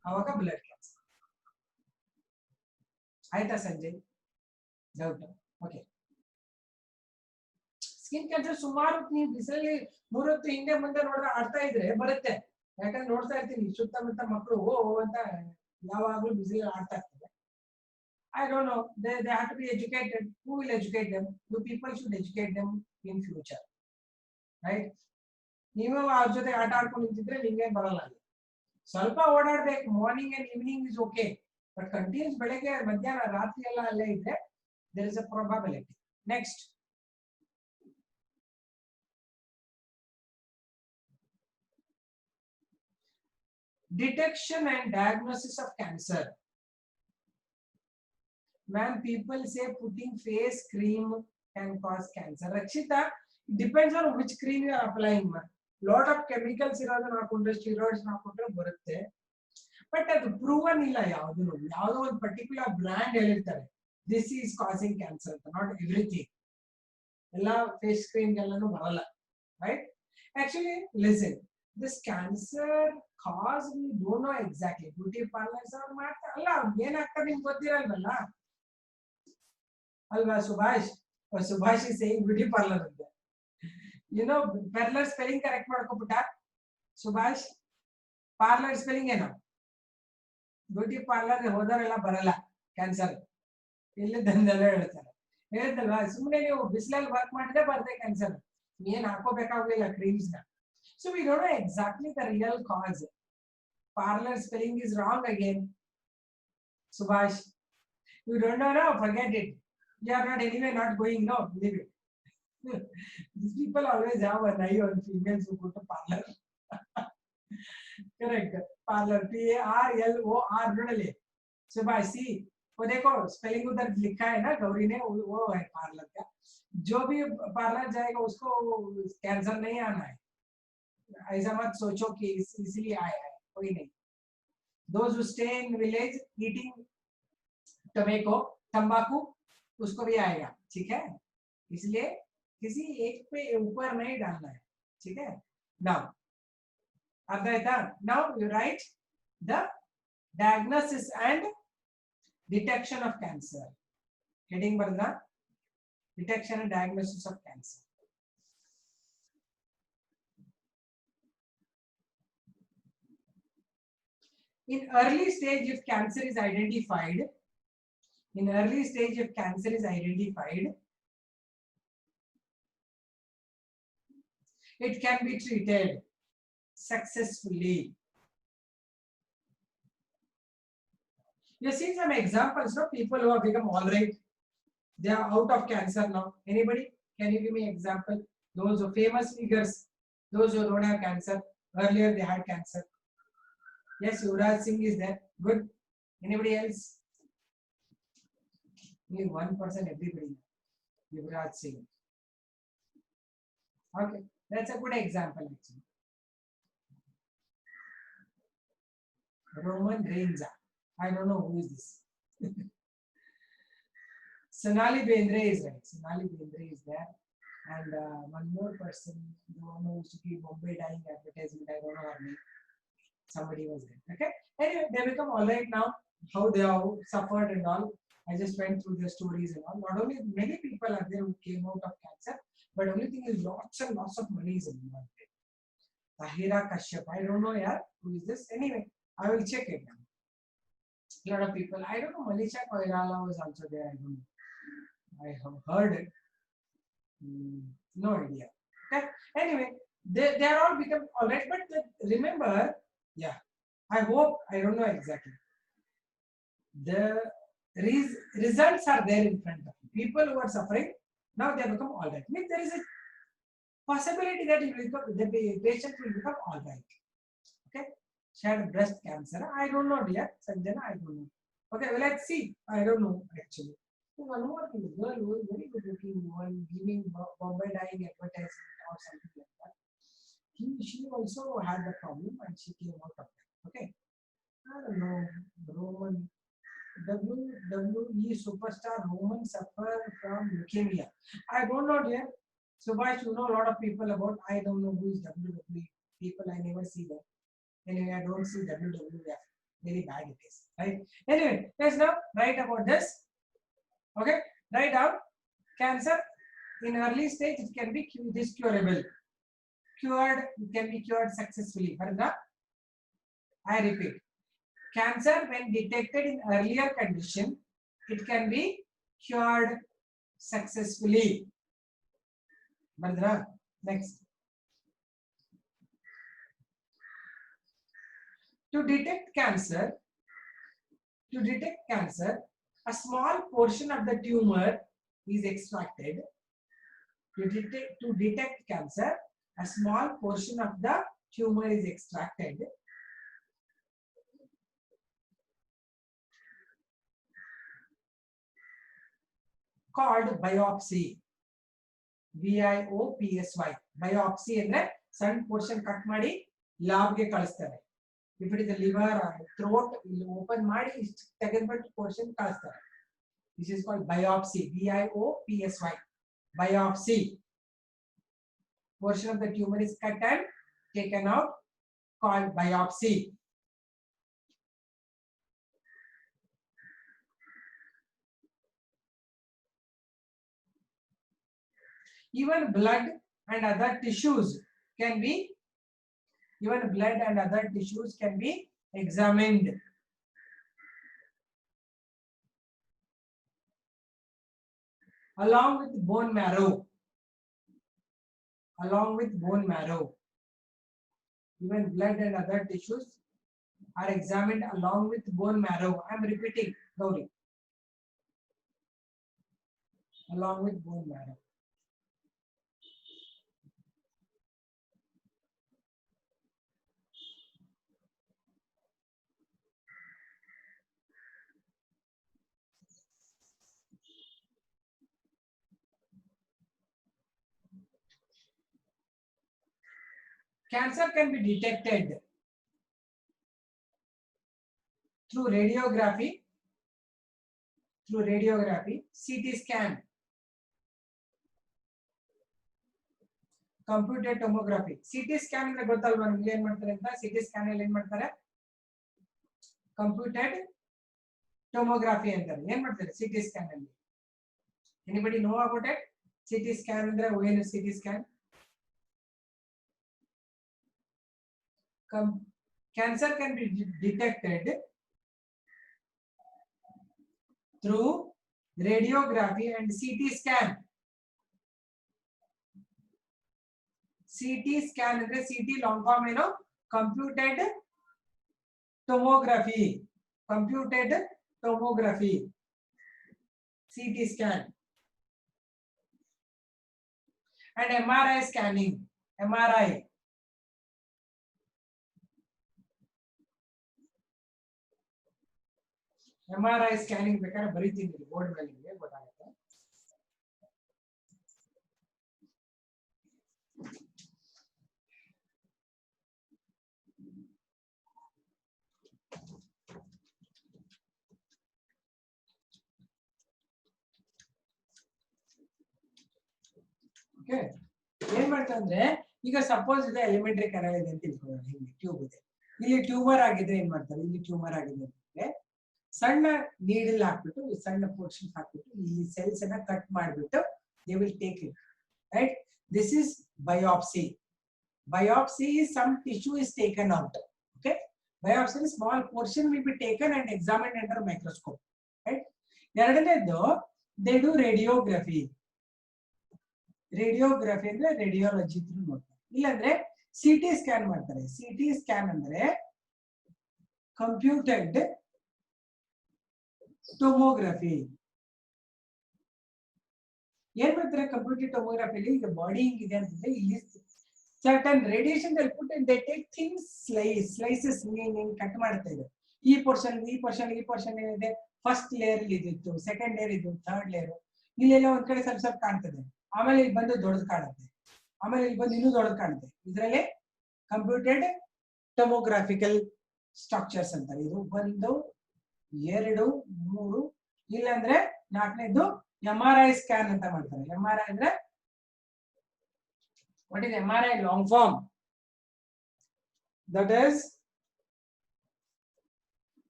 ಅವಾಗ ಬ್ಲಡ್ ಕ್ಯಾನ್ಸರ್ ಆಯ್ತಾ Sanjay doubt okay skin cancer ಸುಮಾರು ನೀವು ಬಿಸಿಲಲ್ಲಿ 3 ಹೊತ್ತು ಹಿಂದೆ ಮುಂದೆ ನೋಡಿದ್ರೆ ಆಡ್ತಾ ಇದ್ರೆ ಬರುತ್ತೆ ಯಾಕಂದ್ರೆ ನೋಡ್ತಾ ಇರ್ತೀನಿ ಸುತ್ತಮುತ್ತ ಮಕ್ಕಳು ಓ ಅಂತ ಯಾವಾಗಲೂ ಬಿಸಿಲಿ ಆಡ್ತಾ ಇರ್ತಾರೆ I don't know they have to be educated who will educate them you people should educate them in future right ನೀವು ಅವ್ರ ಜೊತೆ ಆಟ ಆಡ್ಕೊಂಡು ನಿಂತಿದ್ರೆ ನಿಮಗೆ ಬರಲ್ಲ ಸ್ವಲ್ಪ ಓಡಾಡ್ಬೇಕು morning and evening is okay but continuous ಬೆಳಗ್ಗೆ ಮಧ್ಯಾಹ್ನ ರಾತ್ರಿ ಎಲ್ಲ ಅಲ್ಲೇ ಇದ್ರೆ there is a probability next detection and diagnosis of cancer when people say putting face cream can cause cancer rakshita it depends on which cream you are applying ma lot of chemicals irodana hakondre steroids hakondre barutte but adu proven illa yavudunu yavado one particular brand helirtare this is causing cancer not everything ella face cream ellanu varalla right actually listen this cancer cause we don't know exactly beauty parlors are ಮಾಡ್ತಾ ಅಲ್ಲ ಏನು ಆಗ್ತದೆ ನಿಮಗೆ ಗೊತ್ತಿರಲ್ವಲ್ಲ ಅಲ್ವಾ Subhash is saying beauty parlor ಅಂತ you know parlor spelling correct ಮಾಡ್ಕೊಬಿಟ್ಟ Subhash parlor spelling ಏನು beauty parlour ಹೋದವರೆಲ್ಲ ಬರಲ್ಲ ಕ್ಯಾನ್ಸರ್ ಇಲ್ಲಿ ದಂದೆಲ್ಲ ಹೇಳ್ತಲ್ವಾ ಸುಮ್ಮನೆ ನೀವು ಬಿಸಿಲಲ್ಲಿ ವರ್ಕ್ ಮಾಡಿದ್ರೆ ಬರುತ್ತೆ ಕ್ಯಾನ್ಸರ್ ಏನ್ ಹಾಕೋಬೇಕಾಗಿಲ್ಲ ಕ್ರೀಮ್ಸ್ ನ so we don't know exactly the real cause parlor spelling is wrong again Subhash you don't know no forget it you are not anyway not going no leave it these people always have an eye on females who go to parlor correct parlor PARLOR नोडले Subhash see वो देखो spelling उधर लिखा है ना गौरी ने वो है parlour का जो भी पार्लर जाएगा उसको कैंसर नहीं आना है ऐसा मत सोचो कि इसलिए आया है कोई नहीं those who stay in village eating तंबाकू उसको भी आएगा ठीक है इसलिए किसी एक पे ऊपर नहीं डालना है ठीक है now now you write the diagnosis and detection of cancer heading barna detection and diagnosis of cancer in early stage if cancer is identified it can be treated successfully you see some examples of people who have become all right they are out of cancer now anybody can you give me example those who famous figures those who don't have cancer earlier they had cancer yes Yuvraj Singh is there good anybody else only one person everybody Yuvraj Singh okay that's a good example actually Roman Reigns I don't know who is this Sonali Bendre is right Sonali Bendre is there and one more person the one who used to give Bombay dyeing advertisement I don't know her name somebody was there. Okay. Anyway, they become all right now. How they have suffered and all. I just went through their stories and all. Not only many people are there who came out of cancer, but only thing is lots and lots of money is involved. Tahira Kashyap. I don't know, yeah, who is this? Anyway, I will check it now. A lot of people. I don't know. Manisha Koirala was also there. I don't know. I have heard it. No idea. Okay. Anyway, they are all become all right. But remember, yeah. I hope, I don't know exactly. The results are there in front of you. People who are suffering, now they become all right. Means there is a possibility that the patient will become all right. Okay. She had breast cancer. I don't know, dear Sanjana. I don't know. Okay, well, let's see. I don't know actually. One more thing, girl who is very good looking one giving Bombay dyeing advertisement or something like that. She also had the problem and she came out of it. Okay. I don't know. Roman WWE superstar Roman suffer from leukemia. I don't know, dear. Subhash, you know a lot of people about. I don't know who is WWE people. I never see them. Anyway, I don't see WWF. Very bad it is. Right? Anyway, let's now write about this. Okay, write down cancer in early stage. It can be curable. Cured, it can be cured successfully. I repeat. Cancer, when detected in earlier condition, it can be cured successfully. Bardra, next. To detect cancer, a small portion of the tumor is extracted. To detect cancer, a small portion of the tumor is extracted. Called biopsy. BIOPSY. Biopsy ಅಂದ್ರೆ ಸಣ್ಣ portion cut ಮಾಡಿ lab ಗೆ ಕಳಿಸ್ತಾರೆ. If it is the liver or throat, open ಮಾಡಿ ಇಷ್ಟು ತೆಗೆದ್ಬಿಟ್ಟು portion ಕಳಿಸ್ತಾರೆ. This is called biopsy. BIOPSY. Biopsy. Portion of the tumor is cut and taken out, called biopsy. Even blood and other tissues can be examined. Along with bone marrow. Even blood and other tissues are examined along with bone marrow. I am repeating, Gauri. Along with bone marrow. Cancer can be detected through radiography, CT scan, computed tomography. CT scan ಅಂದ್ರೆ ಗೊತ್ತಲ್ವಾ ನಿಮಗೆ ಏನು ಮಾಡ್ತಾರೆ ಅಂತ? CT scan ಅಲ್ಲಿ ಏನು ಮಾಡ್ತಾರೆ? Computed tomography ಅಂತಾರೆ. ಏನು ಮಾಡ್ತಾರೆ CT scan ಅಲ್ಲಿ? Anybody know about it? CT scan ಅಂದ್ರೆ ಏನು CT scan? Cancer can be detected through radiography and CT scan. CT scan ಅಂದ್ರೆ CT long form ಏನು? Computed tomography. CT scan. And MRI scanning. MRI scanning ಬೇಕಾದ್ರೆ ಬರೀತೀನಿ board ಮೇಲೆ ನಿಮಗೆ ಗೊತ್ತಾಗುತ್ತೆ. ಏನ್ ಮಾಡ್ತಂದ್ರೆ ಈಗ ಸಪೋಸ್ ಇದೆ ಎಲಿಮೆಂಟರಿ ಕೆನಾಲ್ ಇದೆ ಅಂತ ತಿಳ್ಕೊಳ್ಳೋಣ. ಹಿಂಗೆ ಟ್ಯೂಬ್ ಇದೆ. ಇಲ್ಲಿ ಟ್ಯೂಮರ್ ಆಗಿದ್ರೆ ಏನ್ ಮಾಡ್ತಾರೆ, ಇಲ್ಲಿ ಟ್ಯೂಮರ್ ಆಗಿದೆ ಅಂದ್ರೆ ಸಣ್ಣ ನೀಡಲ್ ಹಾಕ್ಬಿಟ್ಟು ಸಣ್ಣ ಪೋರ್ಷನ್ ಹಾಕ್ಬಿಟ್ಟು ಈ ಸೆಲ್ಸ್ ಅನ್ನ ಕಟ್ ಮಾಡಿಬಿಟ್ಟು they will take it, right. This is biopsy. Biopsy is some tissue is taken out. Okay, biopsy is small portion will be taken and examined under microscope, right. ಎರಡನೇದು they do radiography. Radiography ಅಂದ್ರೆ radiology through ನೋಡ್ತಾರೆ. ಇಲ್ಲಾಂದ್ರೆ CT scan ಮಾಡ್ತಾರೆ. CT scan ಅಂದ್ರೆ ಕಂಪ್ಯೂಟರ್ಡ್ ಟೊಮೋಗ್ರಫಿ. ಏನ್ ಮಾಡ್ತಾರೆ computer ಟೊಮೋಗ್ರಫಿಲಿ, ಈಗ body ಹಿಂಗಿದೆ ಅಂತಂದ್ರೆ ಇಲ್ಲಿ certain radiation put they take things slices cut ಮಾಡ್ತಾ ಇದೆ. ಈ ಪೋರ್ಷನ್ ಏನಿದೆ, ಫಸ್ಟ್ ಲೇಯರ್ ಇದಿತ್ತು, ಸೆಕೆಂಡ್ ಲೇಯರ್ ಇದು, ಥರ್ಡ್ ಲೇಯರ್, ಇಲ್ಲೆಲ್ಲ ಒಂದ್ ಕಡೆ ಸ್ವಲ್ಪ ಸ್ವಲ್ಪ ಕಾಣ್ತದೆ, ಆಮೇಲೆ ಇಲ್ಲಿ ಬಂದು ದೊಡ್ಡದು ಕಾಣುತ್ತೆ, ಆಮೇಲೆ ಇಲ್ಲಿ ಬಂದು ಇನ್ನೂ ದೊಡ್ಡದು ಕಾಣುತ್ತೆ. ಇದರಲ್ಲಿ ಕಂಪ್ಯೂಟೆಡ್ ಟೊಮೋಗ್ರಾಫಿಕಲ್ ಸ್ಟ್ರಕ್ಚರ್ಸ್ ಅಂತಾರೆ. ಇದು 1 2 3 ಇಲ್ಲಾಂದ್ರೆ 4ನೇದು MRI ಸ್ಕ್ಯಾನ್ ಅಂತ ಮಾಡ್ತಾರೆ. MRI ಅಂದ್ರೆ what is MRI long form? That is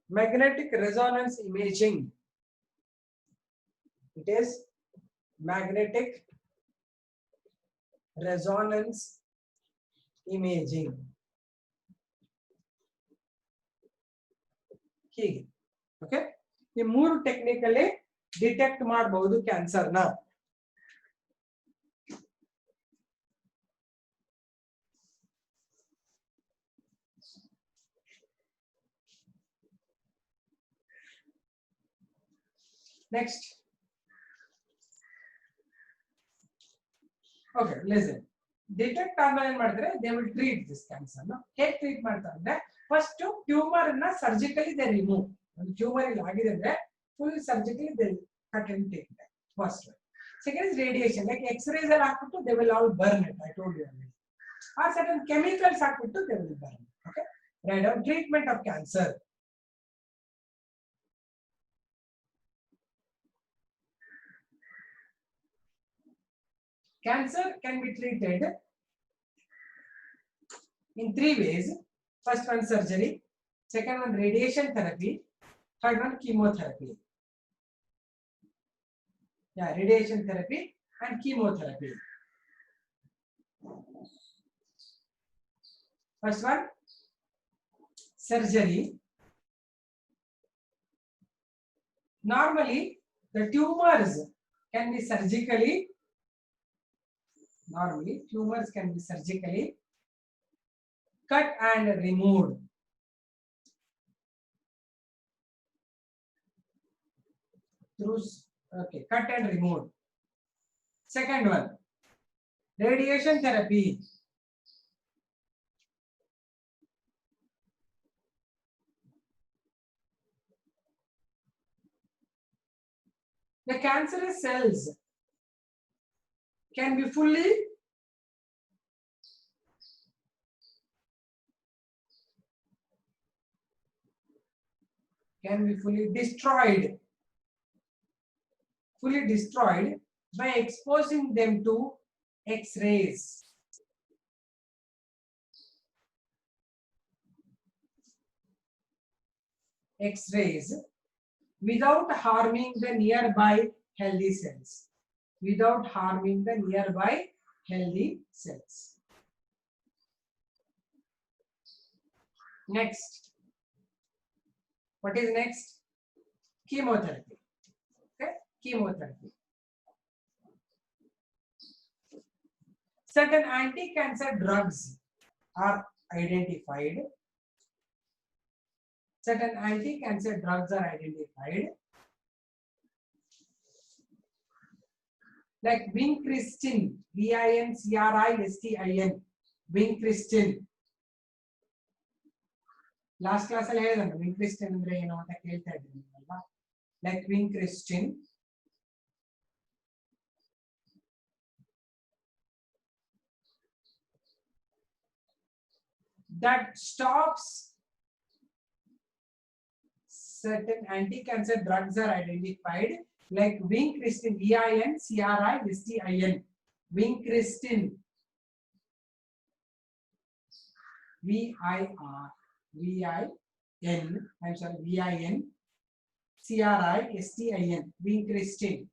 magnetic resonance imaging. It is magnetic resonance imaging. ಹೀಗೆ ಓಕೆ, ಈ 3 ಟೆಕ್ನಿಕಲ್ಲಿ ಡಿಟೆಕ್ಟ್ ಮಾಡಬಹುದು ಕ್ಯಾನ್ಸರ್ ನ. Next okay listen. ಡಿಟೆಕ್ಟ್ ಆದ್ಮೇಲೆ ಏನ್ ಮಾಡ್ತಾರೆ, they will treat this cancer ನ. ಹೇಗೆ ಟ್ರೀಟ್ ಮಾಡ್ತಾರೆ ಅಂದ್ರೆ, ಫಸ್ಟ್ ಟ್ಯೂಮರ್ ಅನ್ನ ಸರ್ಜಿಕಲಿ ದೇ ರಿಮೂವ್. ಒಂದು ಟ್ಯೂಮರ್ ಇಲ್ಲಿ ಆಗಿದೆ ಅಂದ್ರೆ full surgically they cut and take that first. Second is radiation, like X-rays ಅಲ್ಲಿ ಹಾಕ್ಬಿಟ್ಟು ದೇ ವಿಲ್ ಆಲ್ ಬರ್ನ್ ಇಟ್. I told you already. ಆ ಸರ್ಟನ್ ಕೆಮಿಕಲ್ಸ್ ಹಾಕ್ಬಿಟ್ಟು they will burn. Okay, write down treatment of cancer. Cancer can be treated in 3 ways. First one surgery, second one radiation therapy, third one chemotherapy. Yeah, radiation therapy and chemotherapy. First one surgery. Normally the tumors can be surgically cut and removed. Through okay, cut and removed. Second one, radiation therapy. The cancerous cells can be fully destroyed by exposing them to X-rays. X-rays without harming the nearby healthy cells. Next, what is next? Chemotherapy. Okay, chemotherapy. Certain anti-cancer drugs are identified. Like vincristine, VINCRISTIN, vincristine. Last class ಅಲ್ಲಿ ಹೇಳಿದೆ ನಾನು vincristine ಅಂದ್ರೆ ಏನು ಅಂತ ಕೇಳ್ತಾ ಇದ್ದೀನಿ ಅಲ್ವಾ. Like vincristine, that stops certain anti-cancer drugs are identified, like vincristine, VINCRISTIN, vincristine, VIR, V-I-N, I'm sorry, V-I-N-C-R-I-S-T-I-N, vincristine,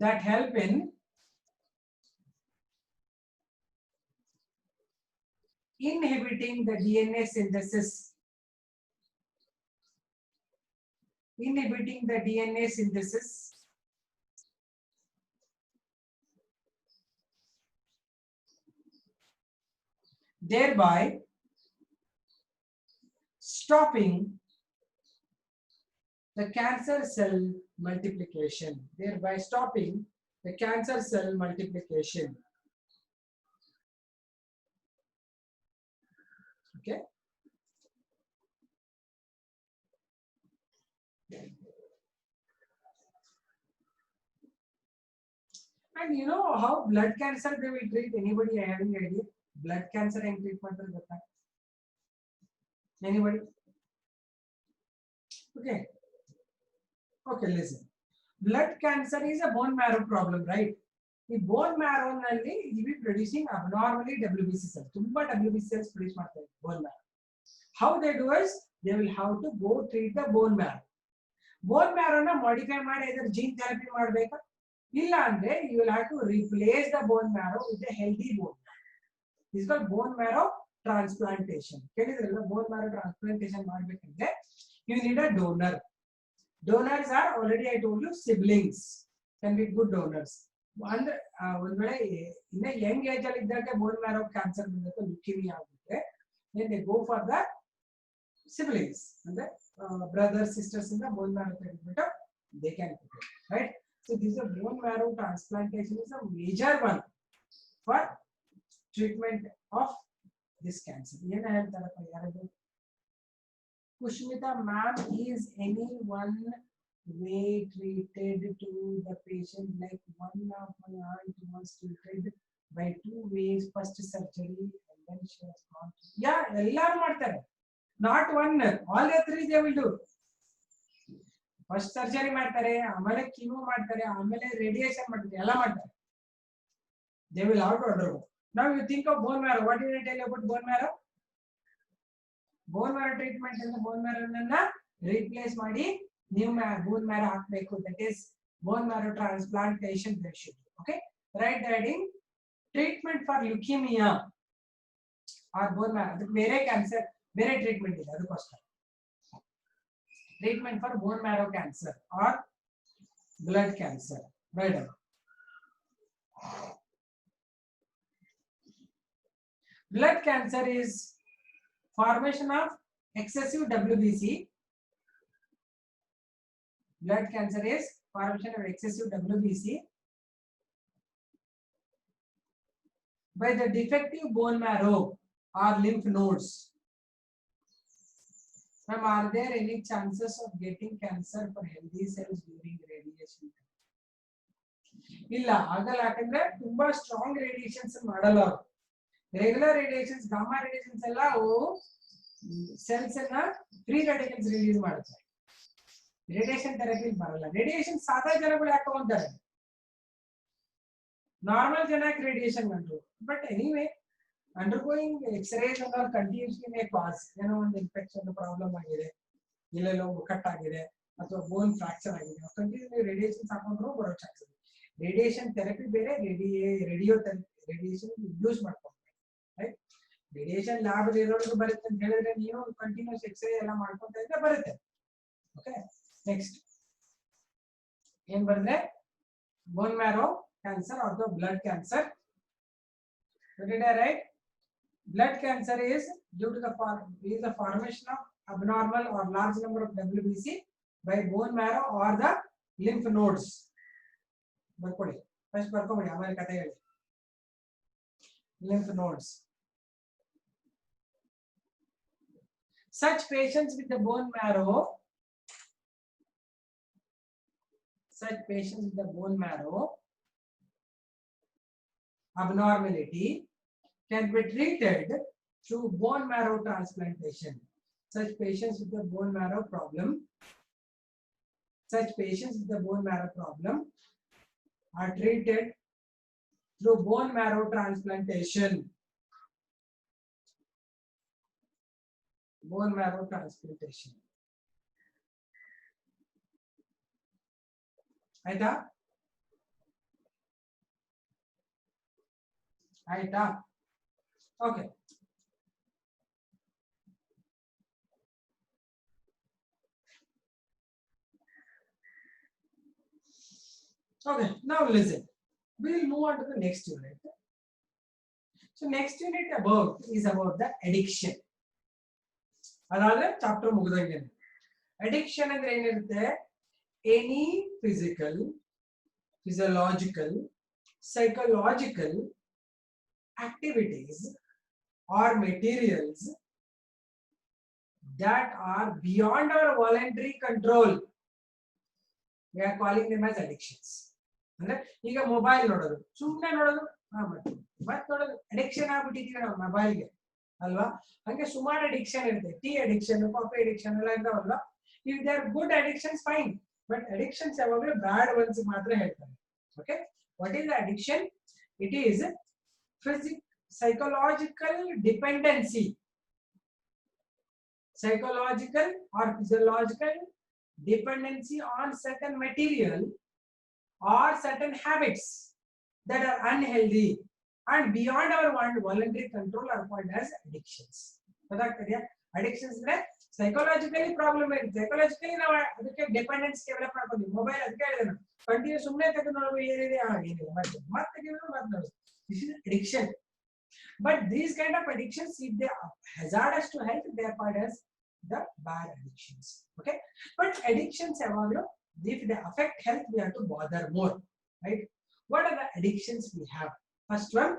that help in inhibiting the DNA synthesis, thereby stopping the cancer cell multiplication, Okay. And you know how blood cancer they will treat? Anybody having idea? Blood cancer and treatment will get that. Anybody? Okay. Okay, listen. Blood cancer is a bone marrow problem, right? The bone marrow nalli ivi producing abnormally WBC cells. Tumba WBC cells produce ಮಾಡ್ತಾರೆ bone marrow. How they do is they will have to go treat the bone marrow. Bone marrow na modify ಮಾಡಿ either gene therapy ಮಾಡಬೇಕಾ? ಇಲ್ಲ ಅಂದ್ರೆ you will have to replace the bone marrow with a healthy bone marrow. This is called bone marrow transplantation. ಕೇಳಿದ್ರಲ್ಲ bone marrow transplantation ಮಾಡಬೇಕಂದ್ರೆ you need a donor. Donors are already I told you siblings can be good donors. ಅಂದ್ರೆ ಒಂದ್ ವೇಳೆ ಇನ್ನ Young age ಅಲ್ಲಿ ಇದ್ದಾಗ bone marrow cancer ಬಂದ್ರೆ leukaemia ಆಗುತ್ತೆ, then they go for the siblings ಅಂದ್ರೆ brothers sisters ಇಂದ ಬೋನ್ ಮ್ಯಾರೋ ತೆಗೆದ್ಬಿಟ್ಟು they can put it, right? So this is a bone marrow transplantation is a major one for treatment of this cancer. ಏನ ಹೇಳ್ತಾರಪ್ಪ ಯಾರಾದ್ರು? Pushmita ma'am, is any one way treated to the patient like one of my aunt was treated by two ways, first surgery and then she has gone to, yeah, ellaru ಮಾಡ್ತಾರೆ, not one, all the three they will do. First surgery ಮಾಡ್ತಾರೆ, ಆಮೇಲೆ chemo ಮಾಡ್ತಾರೆ, ಆಮೇಲೆ radiation ಮಾಡ್ತಾರೆ, ಎಲ್ಲ ಮಾಡ್ತಾರೆ. They will have to undergo. Now you think of bone marrow. What did I tell you about bone marrow? Bone marrow treatment and the bone marrow nanna replace ಮಾಡಿ new bone marrow ಹಾಕಬೇಕು. That is bone marrow transplantation they should do. Okay, right? Heading treatment for leukemia or bone marrow. ಅದಕ್ಕೆ ಬೇರೆ cancer ಬೇರೆ treatment ಇದೆ, ಅದಕ್ಕೋಸ್ಕರ treatment for bone marrow cancer or blood cancer. Right. Blood cancer is formation of excessive WBC. Blood cancer is formation of excessive WBC by the defective bone marrow or lymph nodes. Ma'am, are there any chances of getting cancer for healthy cells during radiation? ಇಲ್ಲ, ಆಗಲ್ಲ. ಯಾಕಂದ್ರೆ ತುಂಬಾ strong radiations ಮಾಡಲ್ಲ ಅವರು. Regular radiations, gamma radiations ಎಲ್ಲ cells ಅನ್ನ free radiations release ಮಾಡುತ್ತೆ. Radiation therapy ಬರಲ್ಲ. ರೇಡಿಯೇಷನ್ ಸಾದಾ ಜನಗಳು ಯಾಕೆ ತಗೊಂತಾರೆ, ನಾರ್ಮಲ್ ಜನಕ್ಕೆ ರೇಡಿಯೇಷನ್ ಅಂದ್ರು. But anyway undergoing X rays and all continuously may cause ಏನೋ ಒಂದು ಇನ್ಫೆಕ್ಷನ್ ಪ್ರಾಬ್ಲಮ್ ಆಗಿದೆ, ಇಲ್ಲೆಲ್ಲೋ ಕಟ್ ಆಗಿದೆ ಅಥವಾ ಬೋನ್ ಫ್ರಾಕ್ಚರ್ ಆಗಿದೆ, ಕಂಟಿನ್ಯೂ ರೇಡಿಯೇಷನ್ ಹಾಕೊಂಡ್ರು ಬರೋ ಚಾನ್ಸ್ ಇದೆ. ರೇಡಿಯೇಷನ್ ಥೆರಪಿ ಬೇರೆ, ರೇಡಿಯೇಷನ್ ಯೂಸ್ ಮಾಡ್ಕೊಂಡು, ರೈಟ್? ರೇಡಿಯೇಷನ್ ಲ್ಯಾಬ್ ಇರೋರ್ಗು ಬರುತ್ತೆ ಅಂತ ಹೇಳಿದ್ರೆ ನೀವು ಕಂಟಿನ್ಯೂಸ್ ಎಕ್ಸ್ರೇ ಎಲ್ಲ ಮಾಡ್ಕೊಂತ ಇದ್ರೆ ಬರುತ್ತೆ. ಓಕೆ, ನೆಕ್ಸ್ಟ್ ಏನ್ ಬರೆದ್ರೆ bone marrow cancer are the blood cancer. Did I write? Blood cancer is due to the formation of abnormal or large number of WBC by bone marrow or the lymph nodes. ಬರ್ಕೊಳ್ಳಿ, first ಬರ್ಕೊಂಬಿಡಿ, ಆಮೇಲೆ ಕತೆ ಹೇಳಿ. Lymph nodes. Such patients with the bone marrow abnormality can be treated through bone marrow transplantation. Such patients with the bone marrow problem are treated through bone marrow transplantation. Bone marrow transplantation. ಆಯ್ತಾ? ಆಯ್ತಾ? Okay. Okay, now listen. We will move on to the next unit. So next unit is about the addiction. Another chapter ಮುಗಿದಂಗೆ. Addiction ಅಂದ್ರೆ ಏನಿರುತ್ತೆ? Any physical, physiological, psychological activities or materials that are beyond our voluntary control. We are calling them as addictions. ಅಂದ್ರೆ ಈಗ mobile ನೋಡೋದು, ಸುಮ್ಮನೆ ನೋಡೋದು, ಮತ್ತೆ ನೋಡೋದು addiction ಆಗ್ಬಿಟ್ಟಿದೀವಿ ನಾವು ಮೊಬೈಲ್ಗೆ ಅಲ್ವಾ? ಹಂಗೆ ಸುಮಾರು ಅಡಿಕ್ಷನ್ ಇರುತ್ತೆ. ಟೀ ಅಡಿಕ್ಷನ್, ಕಾಫಿ ಅಡಿಕ್ಷನ್ ಎಲ್ಲ ಇರ್ತಾವಲ್ವಾ? If they are good addictions fine, but addictions ಯಾವಾಗಲೂ ಬ್ಯಾಡ್ ಒನ್ಸ್ ಮಾತ್ರ ಹೇಳ್ತಾರೆ. Okay, what is the addiction? It is psychological dependency, psychological or physiological dependency on certain material or certain habits that are unhealthy and beyond our voluntary control are called as addictions. ಗೊತ್ತಾಗ್ತಿದೆಯಾ? Addictions ಅಂದ್ರೆ psychologically problem ಇದೆ. Psychologically ನಾವು ಅದಕ್ಕೆ dependence develop ಮಾಡ್ಕೊಂಡ್ವಿ. Mobile ಅದಕ್ಕೆ ಹೇಳಿದೆ, continue ಸುಮ್ಮನೆ ತೆಗೆದು ನೋಡುವ ಏನಿದೆ ಏನಿಲ್ಲ ಮತ್ತೆ ತೆಗೆದು ಮತ್ತೆ ನೋಡುದು. This is addiction. But these kind of addictions, if they are hazardous to health, they are called as the bad addictions. Okay, but addictions, if they affect health, we have to bother more, right? What are the addictions we have? First one,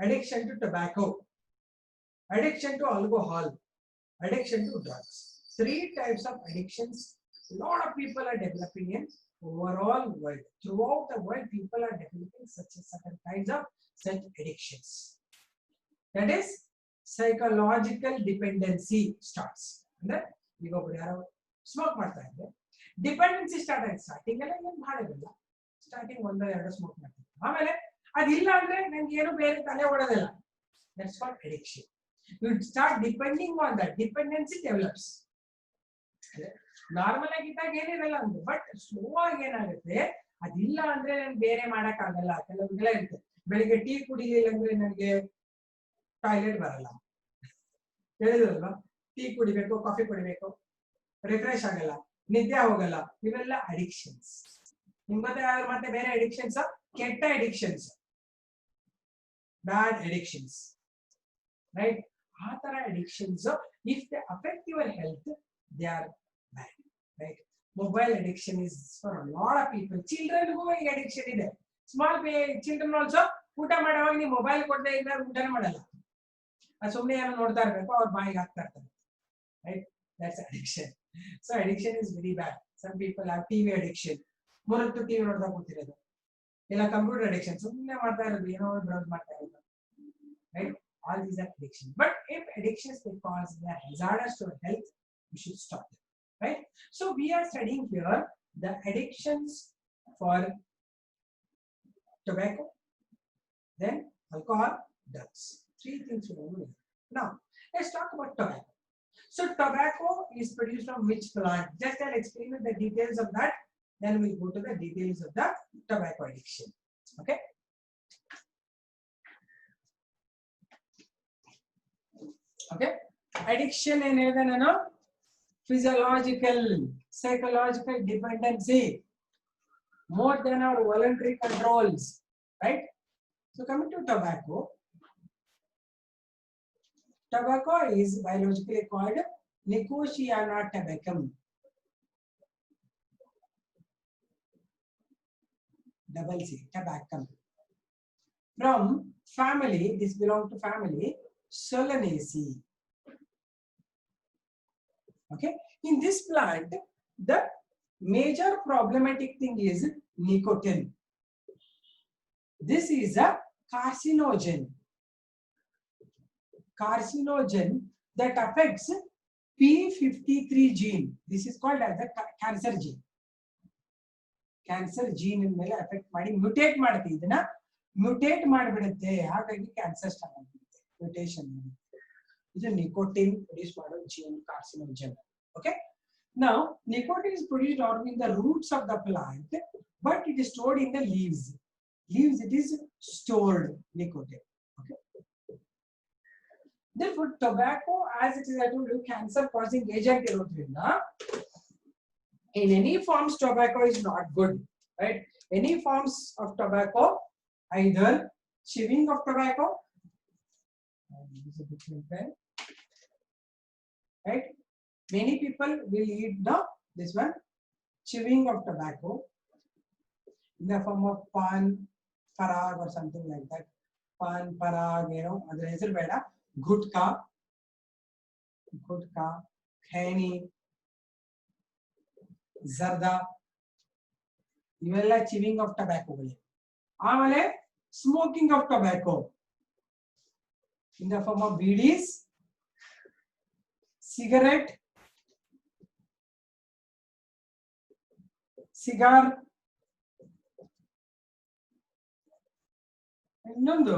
addiction to tobacco, addiction to alcohol, addiction to drugs. Three types of addictions a lot of people are developing in overall world. Throughout the world, people are developing certain kinds of such addictions. That is psychological dependency starts. ಅಂದ್ರೆ ಈಗ ಒಬ್ರು ಯಾರೋ smoke ಮಾಡ್ತಾ ಇದ್ರೆ dependency start ಆಯ್ತು. Starting ಎಲ್ಲ ಏನು ಮಾಡೋದಿಲ್ಲ, ಸ್ಟಾರ್ಟಿಂಗ್ ಒಂದೋ ಎರಡೋ ಸ್ಮೋಕ್ ಮಾಡ್ತಾರೆ, ಆಮೇಲೆ ಅದಿಲ್ಲ ಅಂದ್ರೆ ನಂಗೆ ಏನು ಬೇರೆ ತಲೆ ಓಡೋದಿಲ್ಲ. That's called addiction. You start depending on that, dependency develops. Normal ಆಗಿ ಇದ್ದಾಗ ಏನಿರಲ್ಲ ಅಂದ್ರೆ, ಬಟ್ ಸ್ಲೋ ಆಗಿ ಏನಾಗುತ್ತೆ, ಅದಿಲ್ಲ ಅಂದ್ರೆ ನನ್ಗೆ ಬೇರೆ ಮಾಡಕ್ ಆಗಲ್ಲ. ಕೆಲವೊಂದೆಲ್ಲ ಇರುತ್ತೆ, ಬೆಳಿಗ್ಗೆ ಟೀ ಕುಡಿಲಿಲ್ಲ ಅಂದ್ರೆ ನನಗೆ ಟಾಯ್ಲೆಟ್ ಬರಲ್ಲ, ಹೇಳಿದ್ರಲ್ವಾ? ಟೀ ಕುಡಿಬೇಕು, ಕಾಫಿ ಕುಡಿಬೇಕು, ರಿಫ್ರೆಶ್ ಆಗಲ್ಲ, ನಿದ್ದೆ ಹೋಗಲ್ಲ. ಇವೆಲ್ಲ ಅಡಿಕ್ಷನ್ಸ್. ನಿಮ್ಗೆ ಮತ್ತೆ ಬೇರೆ ಅಡಿಕ್ಷನ್ಸ್, ಕೆಟ್ಟ ಅಡಿಕ್ಷನ್ಸ್, ಬ್ಯಾಡ್ ಅಡಿಕ್ಷನ್ಸ್, ರೈಟ್? ಆ ತರ addictions if they affect your health, they are bad, right? Mobile addiction is for a lot of people. ಚಿಲ್ಡ್ರನ್ಗೂ ಈ ಅಡಿಕ್ಷನ್ ಇದೆ. ಸ್ಮಾಲ್ ಚಿಲ್ಡ್ರನ್ ಆಲ್ಸೋ ಊಟ ಮಾಡುವಾಗ ನೀವು ಮೊಬೈಲ್ ಕೊಡದೆ ಇದ್ದಾಗ ಊಟನೇ ಮಾಡಲ್ಲ, ಸುಮ್ಮನೆ ಏನೋ ನೋಡ್ತಾ ಇರ್ಬೇಕು, ಅವ್ರ ಬಾಯಿಗೆ ಹಾಕ್ತಾ ಇರ್ತಾರೆ, right? That's addiction. So addiction is very bad. Some people have TV addiction, ಮೂರತ್ತು ಟಿವಿ ನೋಡ್ತಾ ಕೂತಿರೋದು, ಇಲ್ಲ ಕಂಪ್ಯೂಟರ್ ಅಡಿಕ್ಷನ್, ಸುಮ್ಮನೆ ಮಾಡ್ತಾ ಇರೋದು, ಏನೋ ಬ್ರೌಸ್ ಮಾಡ್ತಾ ಇರೋದು, right? All these are addictions. But if addictions because they are hazardous to health, we should stop them, right? So we are studying here the addictions for tobacco, then alcohol, drugs. Three things we want to know. Now let's talk about tobacco. So tobacco is produced from which plant? Just I'll explain you the details of that, then we'll go to the details of the tobacco addiction. Okay. Okay, addiction ಏನಿದೆ ನಾನು physiological, psychological dependency more than our voluntary controls, right? So coming to tobacco, tobacco is biologically called Nicotiana tabacum. Double C, tabacum. From family, this belongs to family Solanaceae. Okay, in this plant, the major problematic thing is nicotine. This is a carcinogen that affects P53 gene. This is called as the cancer gene. Cancer gene in ಮೇಲೆ affect ಮಾಡಿ mutate ಮಾಡುತ್ತೆ, ಇದನ್ನ mutate ಮಾಡಿಬಿಡುತ್ತೆ, ಹಾಗಾಗಿ cancer start ಆಗುತ್ತೆ. Mutation. ಇದು nicotine produce ಮಾಡೋ gene carcinogen. Okay, now nicotine is produced not in the roots of the plant, but it is stored in the leaves. It is stored nicotine. Okay, therefore tobacco, as it is, I told you, cancer causing agent irodrinda, in any forms tobacco is not good, right? Any forms of tobacco, either chewing of tobacco, this is a different pen, right? Many people will eat this one, chewing of tobacco in the form of pan parag or something like that. Pan parag, adra hesar beda. Gutka, khani, zarda, ಇವೆಲ್ಲ chewing of tobacco ಗಳೇ. ಆಮೇಲೆ smoking of tobacco in the form of bidis, cigarette, cigar, ಇನ್ನೊಂದು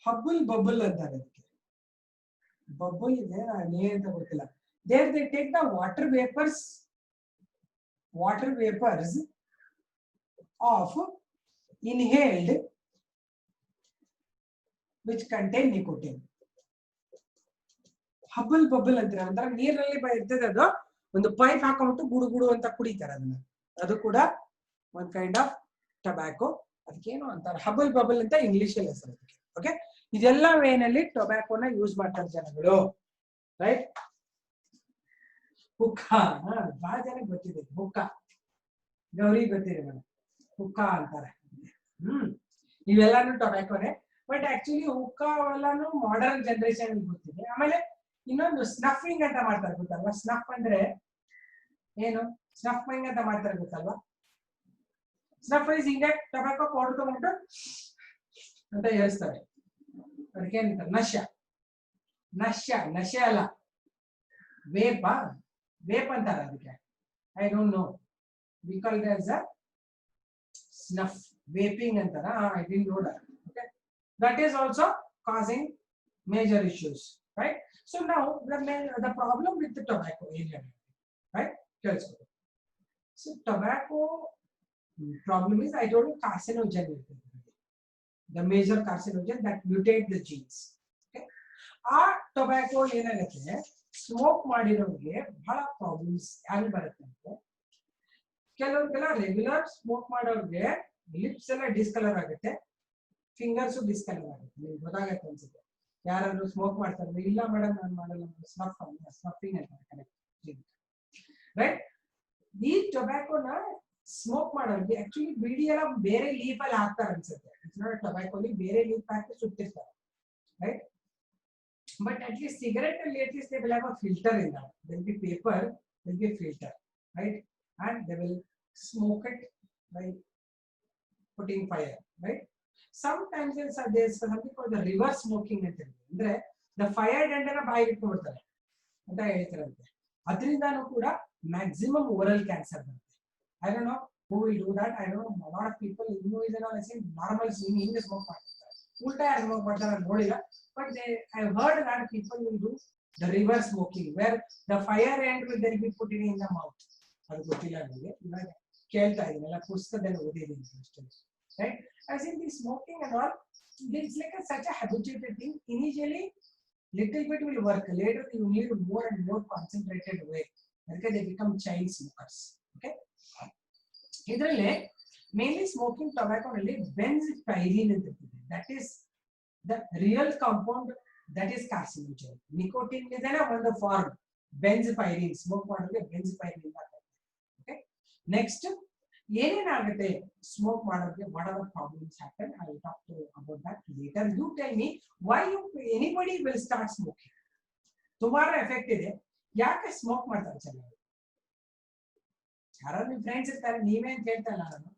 Hubble bubble ಅಂತಾರೆ. ಅದಕ್ಕೆ bubble ಇದೆ, ನೇ ಅಂತ ಗೊತ್ತಿಲ್ಲ. There they take the water vapors of inhaled which contain nicotine. Hubble bubble ಅಂತಾರೆ. ಒಂಥರ ನೀರಲ್ಲಿ ಇರ್ತದೆ, ಅದು ಒಂದು ಪೈಪ್ ಹಾಕೊಂಡ್ಬಿಟ್ಟು ಗುಡು ಗುಡು ಅಂತ ಕುಡಿತಾರೆ ಅದನ್ನ. ಅದು ಕೂಡ ಒಂದ್ ಕೈಂಡ್ ಆಫ್ ಟೊಬ್ಯಾಕೋ. ಅದಕ್ಕೇನು ಅಂತಾರೆ, ಹಬಲ್ ಬಬಲ್ ಅಂತ ಇಂಗ್ಲಿಷ್ ಅಲ್ಲಿ ಹೆಸರು ಅದಕ್ಕೆ. ಓಕೆ, ಇದೆಲ್ಲ ವೇನಲ್ಲಿ ಟೊಬ್ಯಾಕೋನ ಯೂಸ್ ಮಾಡ್ತಾರೆ ಜನಗಳು, ರೈಟ್? ಹುಕ್ಕಾ, ಬಹಳ ಜನಕ್ಕೆ ಗೊತ್ತಿದೆ. ಹುಕ್ಕಾ, ಗೌರಿ ಗೊತ್ತಿದೆ ಮೇಡಮ್, ಹುಕ್ಕಾ ಅಂತಾರೆ. ಇವೆಲ್ಲಾನು ಟೊಬ್ಯಾಕೋನೆ, ಬಟ್ ಆಕ್ಚುಲಿ ಹುಕ್ಕಾ ಅವೆಲ್ಲಾನು ಮಾಡರ್ನ್ ಜನರೇಷನ್ ಗೊತ್ತಿದೆ. ಆಮೇಲೆ ಇನ್ನೊಂದು ಸ್ನಫಿಂಗ್ ಅಂತ ಮಾಡ್ತಾರೆ, ಗೊತ್ತಲ್ವಾ? ಸ್ನಫ್ ಅಂದ್ರೆ ಏನು? ಸ್ನಫಿಂಗ್ ಅಂತ ಮಾಡ್ತಾರೆ, ಗೊತ್ತಲ್ವಾ? ಸ್ನಫ್ ಇಸ್ ಹಿಂಗೆ ಟೊಬ್ಯಾಕೋ ಪೌಡರ್ ತಗೊಂಡು ಅಂತ ಹೇಳ್ತಾರೆ. ಅದಕ್ಕೆ ಏನಂತಾರೆ? ನಶೆ ಅಲ್ಲ, ವೇಪ್ ಅಂತಾರೆ ಅದಕ್ಕೆ. I don't know, we call it as a snuff, vaping ಅಂತಾರ. I didn't know that. Okay, that is also causing major issues, right? So now the problem with the tobacco area, right? So tobacco problem is, I told you, carcinogen, the major carcinogen that mutate the genes. Okay, ಆ tobacco ಏನಾಗುತ್ತೆ, smoke ಮಾಡಿರೋರಿಗೆ ಬಹಳ problems ಯಾರು ಬರುತ್ತೆ ಅಂದ್ರೆ, ಕೆಲವ್ರಿಗೆಲ್ಲ regular smoke ಮಾಡೋರಿಗೆ lips ಎಲ್ಲ ಡಿಸ್ಕಲರ್ ಆಗುತ್ತೆ, fingers ಡಿಸ್ಕಲರ್ ಆಗುತ್ತೆ. ನಿಮ್ಗೆ ಗೊತ್ತಾಗತ್ತೆ ಅನ್ಸುತ್ತೆ, ಯಾರಾದ್ರೂ ಸ್ಮೋಕ್ ಮಾಡ್ತಾರೆ. ಇಲ್ಲ ಮೇಡಮ್, ನಾನು ಮಾಡಲ್ಲ, ಸ್ನಫಿಂಗ್ ಅಂತ, ರೈಟ್? ಈ ಟೊಬ್ಯಾಕೋನ ಸ್ಮೋಕ್ ಮಾಡೋರಿಗೆ ಆಕ್ಚುಲಿ ಬಿಡಿ ಎಲ್ಲ ಬೇರೆ ಲೀಫ್ ಅಲ್ಲಿ ಹಾಕ್ತಾರೆ ಅನ್ಸುತ್ತೆ. ಟೊಬ್ಯಾಕೋಲಿ ಬೇರೆ ಲೀಫ್ ಹಾಕಿ ಸುಟ್ಟಿರ್ತಾರೆ, right? But at least cigarette and at least they will have a filter in that. There will be paper, there will be a filter, right? And they will smoke it by putting fire, right? Sometimes there's something called the reverse smoking ಅಂದ್ರೆ the fire end ಅನ್ನ ಬಾಯಿಗೆ ಇಟ್ಕೊಳ್ತಾರೆ ಅಂತ ಹೇಳ್ತಾರಂತೆ. ಅದರಿಂದಾನು ಕೂಡ maximum oral cancer ಬರುತ್ತೆ. I don't know who will do that. I don't know, a lot of people ಇನ್ನೂ ಇದನ್ನ ನಾರ್ಮಲ್ ಹಿಂಗೆ ಸ್ಮೋಕ್ ಮಾಡ್ತಾರೆ, ಉಲ್ಟಾ ಯಾರು ಸ್ಮೋಕ್ ಮಾಡ್ತಾರೆ ನೋಡಿಲ್ಲ. But I've heard that people will do the reverse smoking, where the fire end will then be put in the mouth. ಅದು ಗೊತ್ತಿಲ್ಲ ನನಗೆ, ಇವಾಗ ಕೇಳ್ತಾ ಇದೀನಲ್ಲ, ಪುಸ್ತಕದಲ್ಲಿ ಓದಿದ್ದೀನಿ ಅಷ್ಟೇ, right? As in the smoking and all, it's like such a habituated thing. Initially little bit will work, later you need more and more concentrated way, because they become chain smokers. Okay, ಇದರಲ್ಲಿ mainly smoking tobacco ನಲ್ಲಿ benzpyrene ಅಂತ ಇರ್ತದೆ. That is the real compound that is carcinogen. Nicotine ಇದನ್ನ ಒಂದು form, benzpyrene. Smoke ಮಾಡೋರಿಗೆ benzpyrene ಅಂತ. Okay, next ಏನೇನಾಗುತ್ತೆ smoke ಮಾಡೋರಿಗೆ, what are the problems happen? I will talk to about that later. You tell me why anybody will start smoking. ಸುಮಾರು effect ಇದೆ, ಯಾಕೆ smoke ಮಾಡ್ತಾರೆ ಚೆನ್ನಾಗಿ? ಯಾರು ನಿಮ್ಮ ಫ್ರೆಂಡ್ಸ್ ಇರ್ತಾರೆ, ನೀವೇ ಅಂತ ಹೇಳ್ತಾ ಇಲ್ಲ ನಾನು,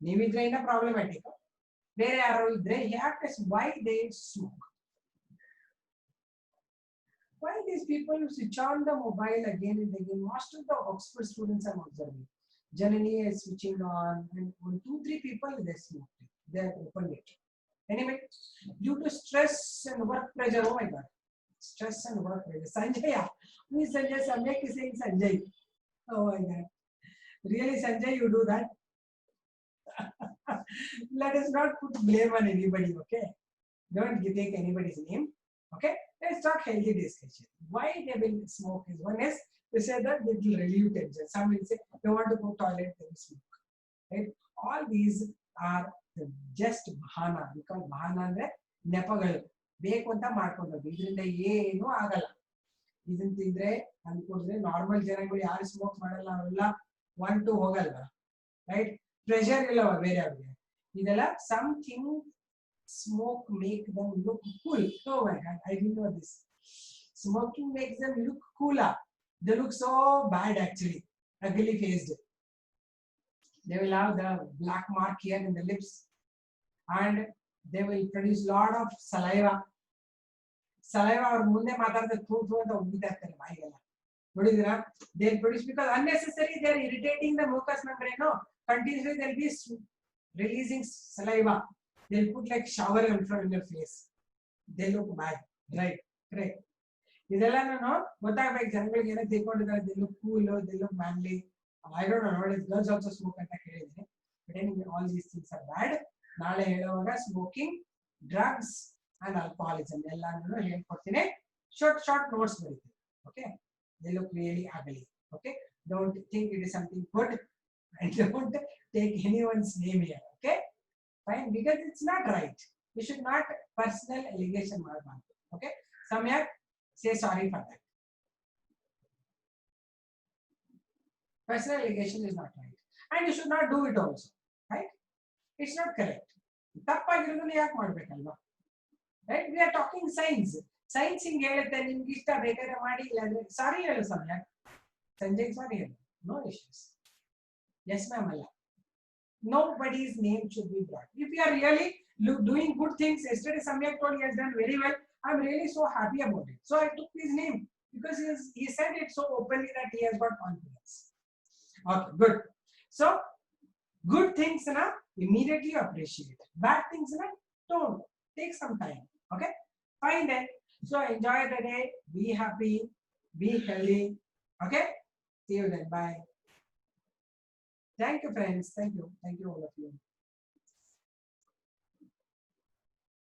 ನೀವಿದ್ರೆ ಇನ್ನ ಪ್ರಾಬ್ಲಮ್ಯಾಟಿಕ್. ಬೇರೆ ಯಾರು ಇದ್ರೆ ಯಾಕೆ, why they smoke? Why these people switch on the mobile again and again? Most of the Oxford students I'm observing, Janani is switching on, and 1, 2, 3 people they smoked it, they have opened it, Anyway, due to stress and work pressure, oh my God, stress and work pressure. Sanjay, who is Sanjay? Samyak is saying Sanjay. Oh my God. Really, Sanjay, you do that? Let us not put blame on anybody, okay? Don't take anybody's name, okay? Let's talk healthy discussion. Why they will smoke is one is they say that it will relieve tension. Some will say they want to go toilet, they will smoke, right? All these are just bahana. Because bahana ಅಂದ್ರೆ ನೆಪಗಳು ಬೇಕು ಅಂತ ಮಾಡ್ಕೊಂಡದ್ದು ಇದರಿಂದ ಏನು ಆಗಲ್ಲ ಇದನ್ನ ತಿಂದ್ರೆ ಅನ್ಕೊಂಡ್ರೆ normal ಜನಗಳು ಯಾರು ಸ್ಮೋಕ್ ಮಾಡಲ್ಲ ಅವರೆಲ್ಲ 1 2 ಹೋಗಲ್ವಾ ರೈಟ್ ಪ್ರೆಷರ್ ಇಲ್ಲವ ಬೇರೆ ಅವ್ರಿಗೆ ಇದೆಲ್ಲ something smoke make them look cool. Oh my God, I didn't know this. Smoking makes them look cooler. They look so bad actually, ugly faced. They will have the black mark here in the lips and they will produce lot of saliva. Saliva ಅವ್ರ ಮುಂದೆ ಮಾತಾಡ್ತಾ ಥೂ ಥೂ ಅಂತ ಉಗಿತಾ ಇರ್ತಾರೆ ಬಾಯಿಗೆಲ್ಲ ನೋಡಿದಿರಾ they produce because unnecessary they are irritating the mucous membrane. No, continuously they'll be releasing saliva. They'll put like shower in front of your face. They look bad, right? Correct. ಇದೆಲ್ಲ ನಾನು ಗೊತ್ತಾಗಬೇಕು ಜನಗಳಿಗೆ ಏನೋ ತಿಳ್ಕೊಂಡಿದ್ದಾರೆ they look cool, they look manly. I don't know, nowadays girls also smoke ಅಂತ ಕೇಳಿದ್ದೀನಿ. But anyway, all these things are bad. ನಾಳೆ ಹೇಳುವಾಗ smoking, drugs and alcoholism ಎಲ್ಲಾನು ಹೇಳ್ಕೊಡ್ತೀನಿ. Short notes ಬರೀತೀನಿ. Okay? They look really ugly. Okay? Don't think it is something good and don't take anyone's name here. Okay? Fine, because it's not right. You should not personal allegation ಮಾಡಬಾರದು. Okay? Samyak, say sorry for that. Personal allegation is not right. And you should not do it also. Right? It's not correct. ತಪ್ಪಾಗಿರೋದನ್ನ ಯಾಕೆ ಮಾಡಬೇಕಲ್ವಾ? Right? We are talking science. Science ಹಿಂಗೆ ಹೇಳುತ್ತೆ ನಿಮ್ಗೆ ಇಷ್ಟ ಬೇಕಾದ್ರೆ ಮಾಡಿ ಇಲ್ಲ ಅಂದ್ರೆ ಸಾರಿ ಹೇಳು Samyak. Sanjay sorry ಹೇಳು. No issues. Yes ma'am ಅಲ್ಲ. Nobody's name should be brought. If you are really doing good things, yesterday Samyak told he has done very well. I'm really so happy about it. So I took his name because he said it so openly that he has got confidence. Okay, good. So good things na immediately appreciate. Bad things na don't. Take some time. Okay, fine then. So enjoy the day. Be happy. Be healthy. Okay. See you then. Bye. Thank you, friends. Thank you. Thank you, all of you.